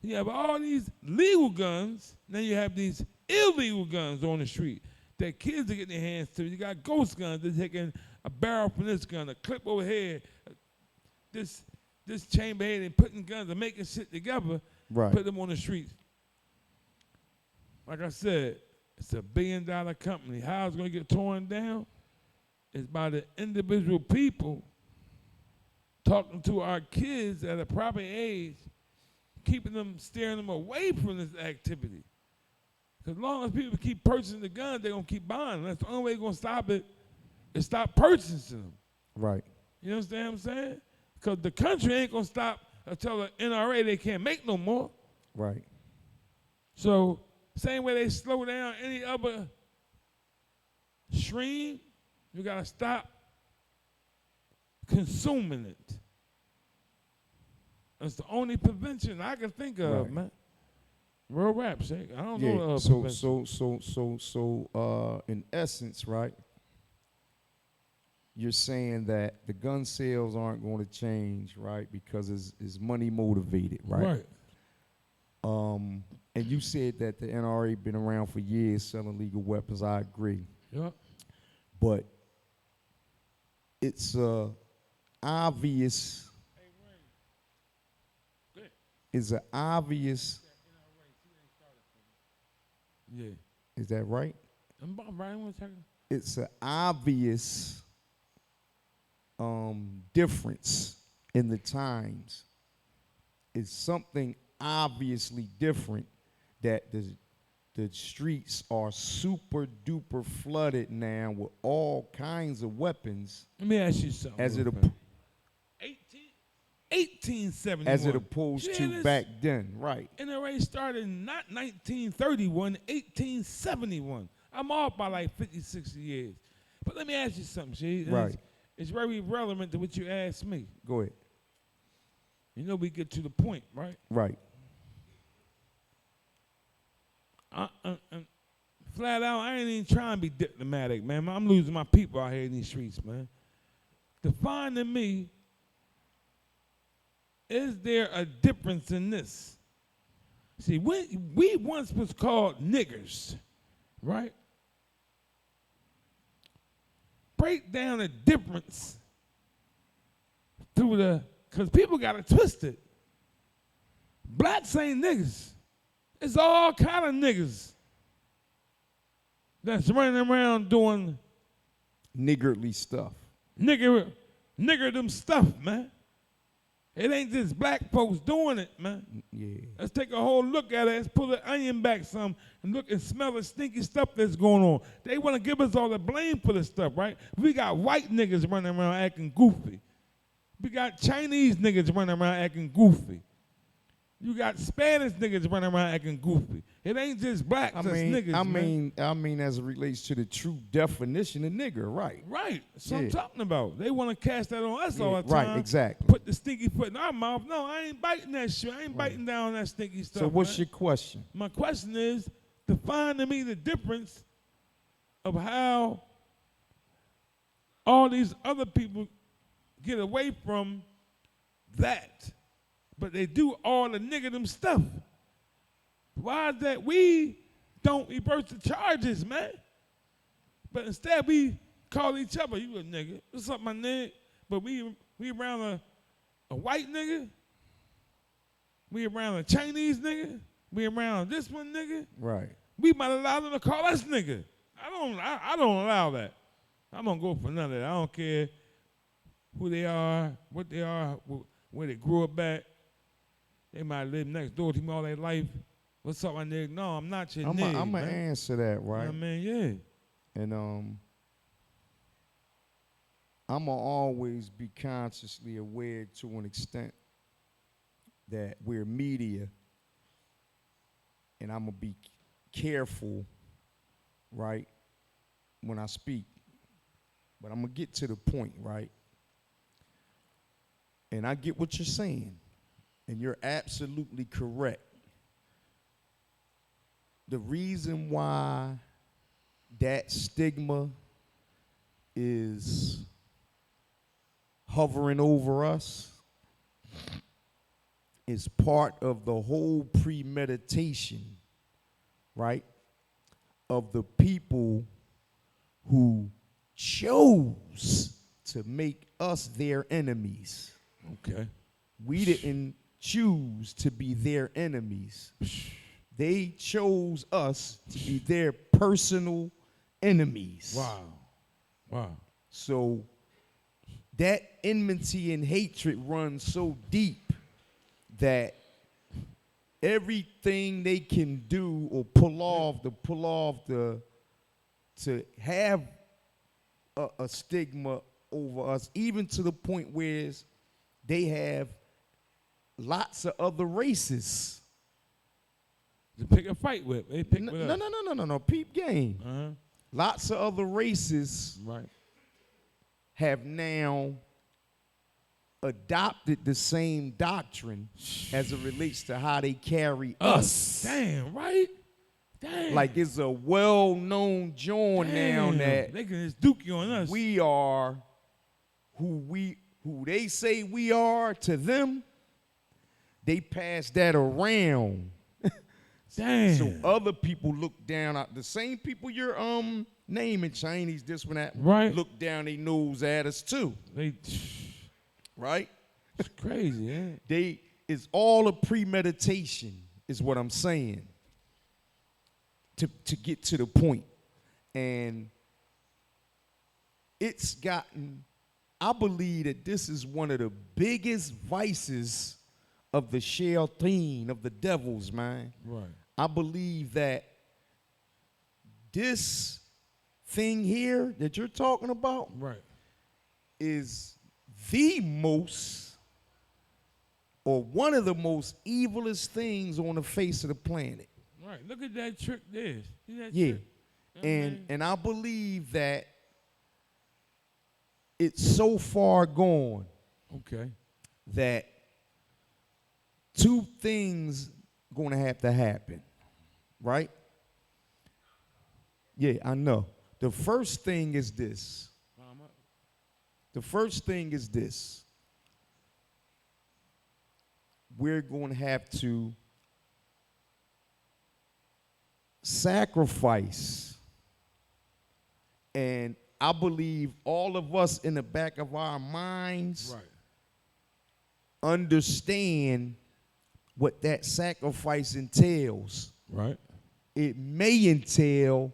You have all these legal guns, then you have these illegal guns on the street that kids are getting their hands to. You got ghost guns, they're taking a barrel from this gun, a clip over here, this chamber head, and putting guns and making shit together, Right. put them on the streets. Like I said, it's a $1 billion company. How it's going to get torn down is by the individual people talking to our kids at a proper age, keeping them, steering them away from this activity. Because as long as people keep purchasing the guns, they're going to keep buying them. That's the only way you're going to stop it is stop purchasing them. Right. You understand what I'm saying? Because the country ain't going to stop until the NRA they can't make no more. Right. So same way they slow down any other stream, you got to stop consuming it. That's the only prevention I can think of, Right. man. Real rap, shake. I don't know Yeah. the other prevention. So, in essence, right? You're saying that the gun sales aren't going to change, right? Because it's money motivated, right? And you said that the NRA been around for years selling legal weapons. I agree. Yeah. But it's obvious. It's an obvious. Yeah. Is that right? I'm about right 1 second. It's an obvious difference in the times. It's something obviously different that the streets are super duper flooded now with all kinds of weapons. Let me ask you something. As it 1871. as it opposed Yeah, to this back then, right? NRA started not 1931, 1871. I'm off by like 50, 60 years. But let me ask you something, Shee. Right. It's very relevant to what you asked me. Go ahead. You know we get to the point, right? Right. Flat out, I ain't even trying to be diplomatic, man. I'm losing my people out here in these streets, man. Define to me, is there a difference in this? See, we once was called niggers, right? Break down the difference through because people got it twisted. Blacks ain't niggas. It's all kind of niggas that's running around doing Niggardly stuff. niggerdom stuff, man. It ain't just black folks doing it, man. Yeah. Let's take a whole look at it. Let's pull the onion back some and look and smell the stinky stuff that's going on. They want to give us all the blame for this stuff, right? We got white niggas running around acting goofy. We got Chinese niggas running around acting goofy. You got Spanish niggas running around acting goofy. It ain't just blacks, that's niggas, man. I mean, as it relates to the true definition of nigger, right? Right. That's what I'm Yeah. talking about. They want to cast that on us all the Right, time. exactly. Put the stinky foot in our mouth. No, I ain't biting that shit. I ain't biting down that stinky stuff. So what's man. your question? My question is, define to me the difference of how all these other people get away from that, but they do all the niggerdom stuff. Why is that we don't reverse the charges, man? But instead we call each other, you a nigga. What's up, my nigga? But we around a white nigga. We around a Chinese nigga. We around this one nigga. Right. We might allow them to call us nigga. I don't allow that. I don't go for none of that. I don't care who they are, what they are, where they grew up at. They might live next door to me all their life. What's up, my nigga? No, I'm not your nigga. I'm going to answer that, right? I mean, yeah. And I'm going to always be consciously aware to an extent that we're media, and I'm going to be careful, right, when I speak. But I'm going to get to the point, right? And I get what you're saying, and you're absolutely correct. The reason why that stigma is hovering over us is part of the whole premeditation, right, of the people who chose to make us their enemies. Okay. We didn't choose to be their enemies. They chose us to be their personal enemies. Wow. Wow. So that enmity and hatred runs so deep that everything they can do or pull off to have a stigma over us, even to the point where they have lots of other races. To pick a fight with. They pick with us. No. Peep game. Uh-huh. Lots of other races Right. have now adopted the same doctrine as it relates to how they carry us. Damn, right? Damn. Like it's a well-known joint now Damn. that They can just duke you on us. we are who they say we are to them. They pass that around. Damn. So other people look down at the same people you're naming, Chinese, this one, that, Right. look down their nose at us too. Right? It's crazy, yeah. It's all a premeditation, is what I'm saying. To get to the point. And it's gotten, I believe that this is one of the biggest vices of the shayateen, of the devils, man. Right. I believe that this thing here that you're talking about Right. is the most, or one of the most evilest things on the face of the planet. Right. Look at that trick there. See that Yeah. trick? You know what I mean? And I believe that it's so far gone Okay. that two things gonna have to happen, right? Yeah, I know. The first thing is this. The first thing is this. We're going to have to sacrifice. And I believe all of us in the back of our minds Right. understand what that sacrifice entails. Right. It may entail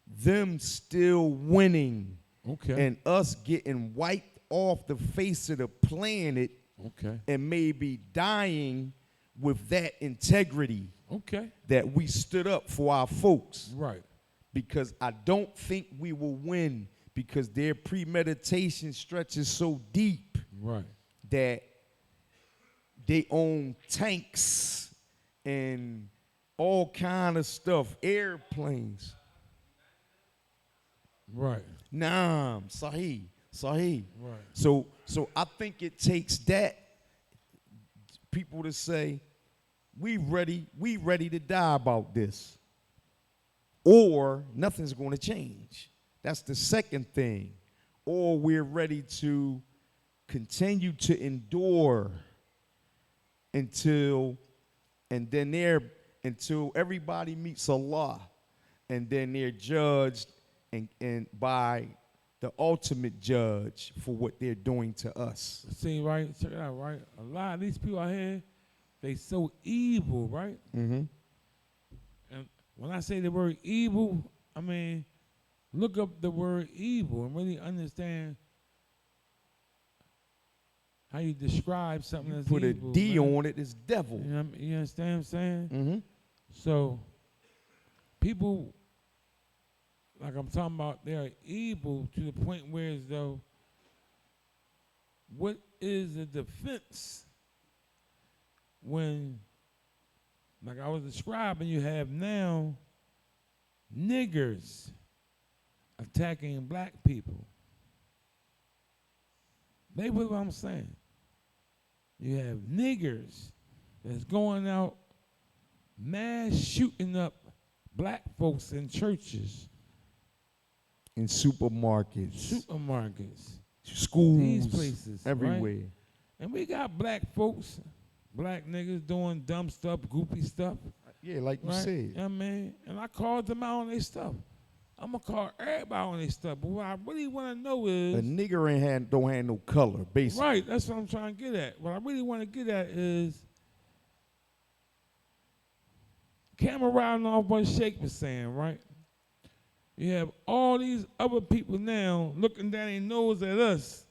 them still winning. Okay. And us getting wiped off the face of the planet Okay. and maybe dying with that integrity Okay. that we stood up for our folks. Right. Because I don't think we will win because their premeditation stretches so deep Right. that they own tanks and all kind of stuff, airplanes. Right. Naam, Sahih. Right. So I think it takes that people to say, we ready to die about this. Or nothing's going to change. That's the second thing. Or we're ready to continue to endure until everybody meets Allah, and then they're judged and by the ultimate judge for what they're doing to us. See, right? Check it out, right? A lot of these people out here, they so evil, right? Mm-hmm. And when I say the word evil, I mean, look up the word evil and really understand how you describe something that's Put evil. a D man. on it, it's devil. You understand what I'm saying? Mm-hmm. So, people, like I'm talking about, they're evil to the point where as though, what is the defense when, like I was describing, you have now niggers attacking black people? They what I'm saying. You have niggers that's going out mass shooting up black folks in churches in supermarkets, schools, these places, everywhere. Right? And we got black folks, black niggas doing dumb stuff, goofy stuff. Yeah, like you right? said. You know what I mean? And I called them out on their stuff. I'm going to call everybody on their stuff. But what I really want to know is... A nigger don't have no color, basically. Right, that's what I'm trying to get at. What I really want to get at is... Camera riding off what Shake was saying, right? You have all these other people now looking down their nose at us,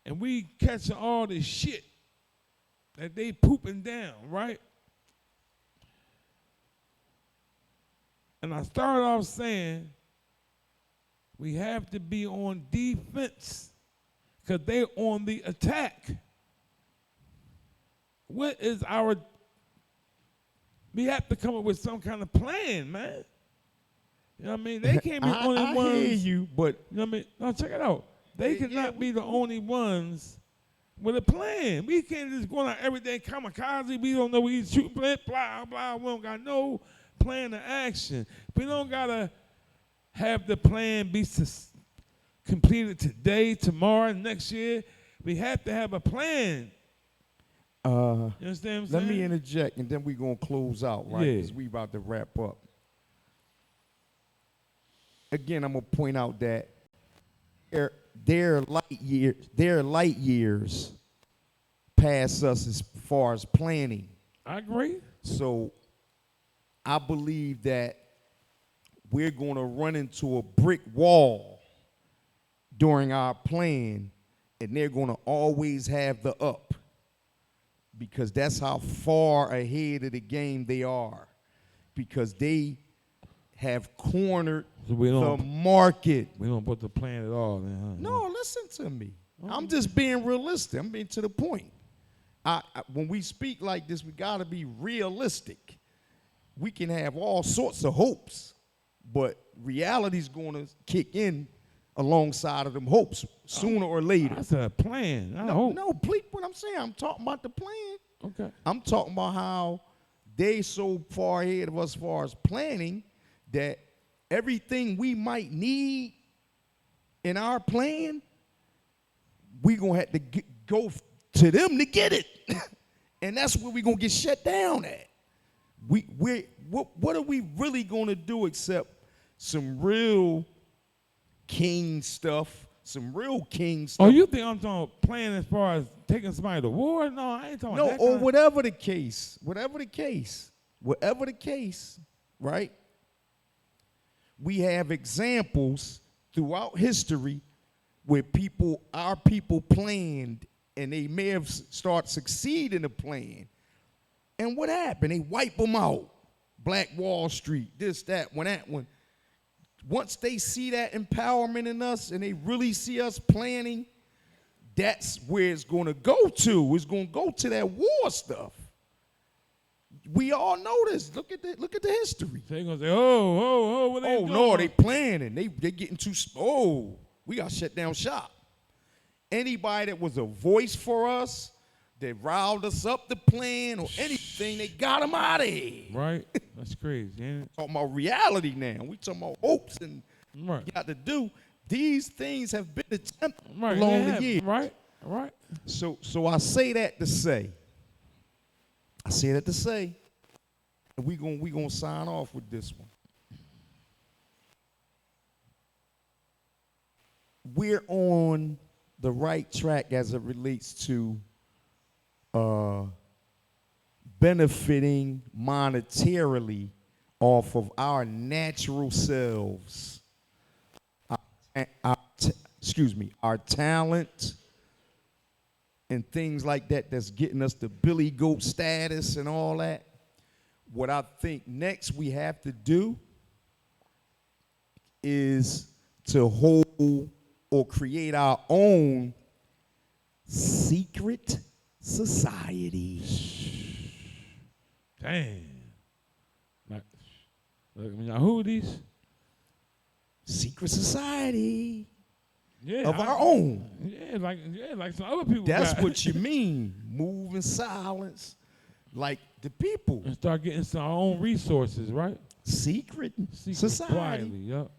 and we catching all this shit that they pooping down, right? And I started off saying we have to be on defense because they're on the attack. What is our... We have to come up with some kind of plan, man. You know what I mean? They can't be the only ones. I hear you, but... You know what I mean? No, check it out. They cannot be the only ones with a plan. We can't just go out every day kamikaze. We don't know we shoot, blah, blah. We don't got no plan of action. We don't got to have the plan be completed today, tomorrow, next year. We have to have a plan. You understand what I'm saying? Let me interject, and then we're going to close out, right? Yeah. Because we about to wrap up. Again, I'm going to point out that their light years pass us as far as planning. I agree. So I believe that we're going to run into a brick wall during our plan, and they're going to always have the up. Because that's how far ahead of the game they are. Because they have cornered the market. We don't put the plan at all. Then, huh? No, listen to me. I'm just being realistic. I'm being to the point. When we speak like this, we got to be realistic. We can have all sorts of hopes, but reality's going to kick in alongside of them hopes sooner or later. That's a plan. No, please, what I'm saying, I'm talking about the plan. Okay. I'm talking about how they so far ahead of us as far as planning that everything we might need in our plan, we're going to have to go to them to get it. And that's where we're going to get shut down at. What are we really going to do except some real king stuff, Oh, you think I'm talking plan as far as taking somebody to war? No, I ain't talking that. No, or whatever the case, right? We have examples throughout history where our people planned, and they may have started succeeding the plan. And what happened? They wipe them out. Black Wall Street, this, that one. Once they see that empowerment in us and they really see us planning, that's where it's going to go to. It's going to go to that war stuff. We all know this. Look at the history. So they're going to say, what they doing? No, they planning. They getting too, we got to shut down shop. Anybody that was a voice for us, that riled us up to plan or anything, they got them out of here. Right. That's crazy, ain't it? Talking about reality now. We talking about hopes and got to do. These things have been attempted along the years. Right. So I say that to say, and we gonna sign off with this one. We're on the right track as it relates to benefiting monetarily off of our natural selves, our talent, and things like that that's getting us the Billy Goat status and all that. What I think next we have to do is to hold or create our own secret society. Damn. Now who are these? Secret society. Yeah, of our own. Yeah, like some other people. That's what you mean. Move in silence, like the people. And start getting some our own resources, right? Secret society. Quietly, yep.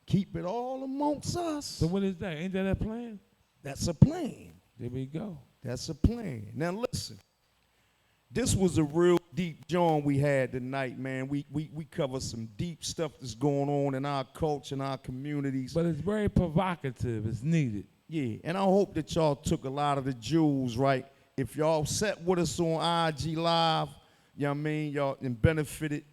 Keep it all amongst us. So what is that? Ain't that a plan? That's a plan. There we go. That's a plan. Now listen, this was a real deep joint we had tonight, man. We cover some deep stuff that's going on in our culture and our communities. But it's very provocative. It's needed. Yeah, and I hope that y'all took a lot of the jewels, right? If y'all sat with us on IG Live, you know what I mean, y'all, and benefited,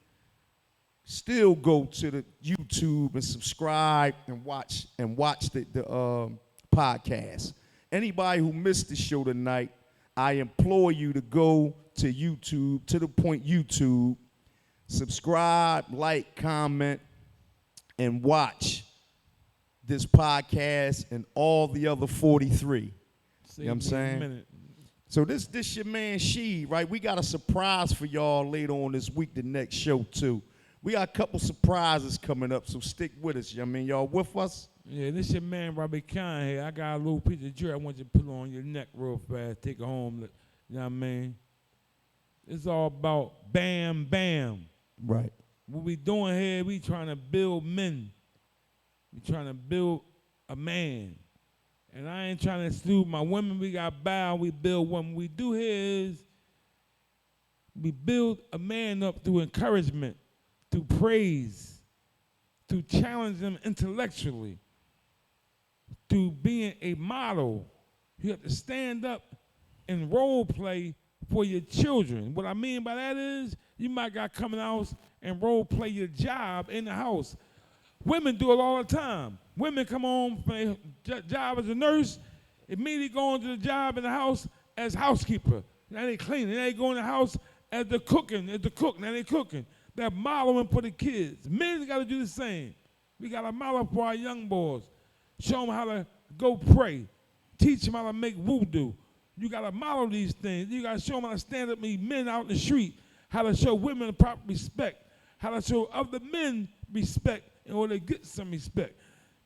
still go to the YouTube and subscribe and watch the podcast. Anybody who missed the show tonight, I implore you to go to YouTube, To The Point YouTube, subscribe, like, comment, and watch this podcast and all the other 43. You know what I'm saying? So this your man She, right? We got a surprise for y'all later on this week, the next show too. We got a couple surprises coming up, so stick with us. You know what I mean? Y'all with us? Yeah, this your man Robbie Khan here. I got a little piece of jewelry I want you to put on your neck real fast. Take it home. You know what I mean? It's all about bam, bam. Right. What we doing here, we trying to build men. We trying to build a man. And I ain't trying to exclude my women. We got bow, we build women. What we do here is we build a man up through encouragement, through praise, through challenge them intellectually, through being a model. You have to stand up and role play for your children. What I mean by that is you might got come in the house and role play your job in the house. Women do it all the time. Women come home from their job as a nurse, immediately go into the job in the house as housekeeper. Now they cleaning. Now they go in the house as the cook. Now they cooking. They're modeling for the kids. Men got to do the same. We got to model for our young boys. Show them how to go pray. Teach them how to make voodoo. You got to model these things. You got to show them how to stand up and meet men out in the street, how to show women the proper respect, how to show other men respect in order to get some respect.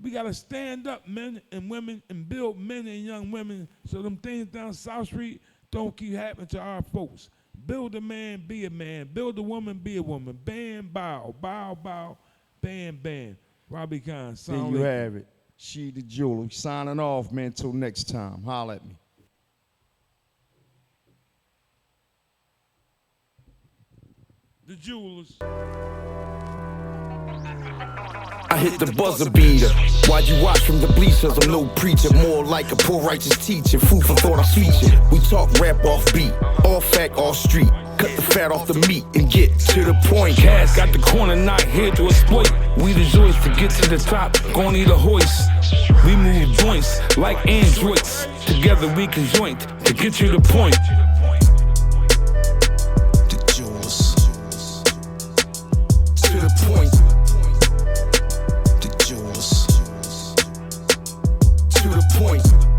We got to stand up, men and women, and build men and young women so them things down South Street don't keep happening to our folks. Build a man, be a man. Build a woman, be a woman. Bam, bow, bow, bow, bam, bam. Robbie Khan, there you have it. She the jeweler. Signing off, man. Till next time. Holla at me. The jewelers. I hit the buzzer beater. Why'd you watch from the bleachers? I'm no preacher, more like a poor righteous teacher. Food for thought, I feature. We talk rap off beat, all fact, all street. Cut the fat off the meat and get to the point. Cash got the corner, not here to exploit. We the joys to get to the top, gon' need a hoist. We move joints like androids. Together we can joint to get you the point. The jewels. To the point. The jewels. To the point.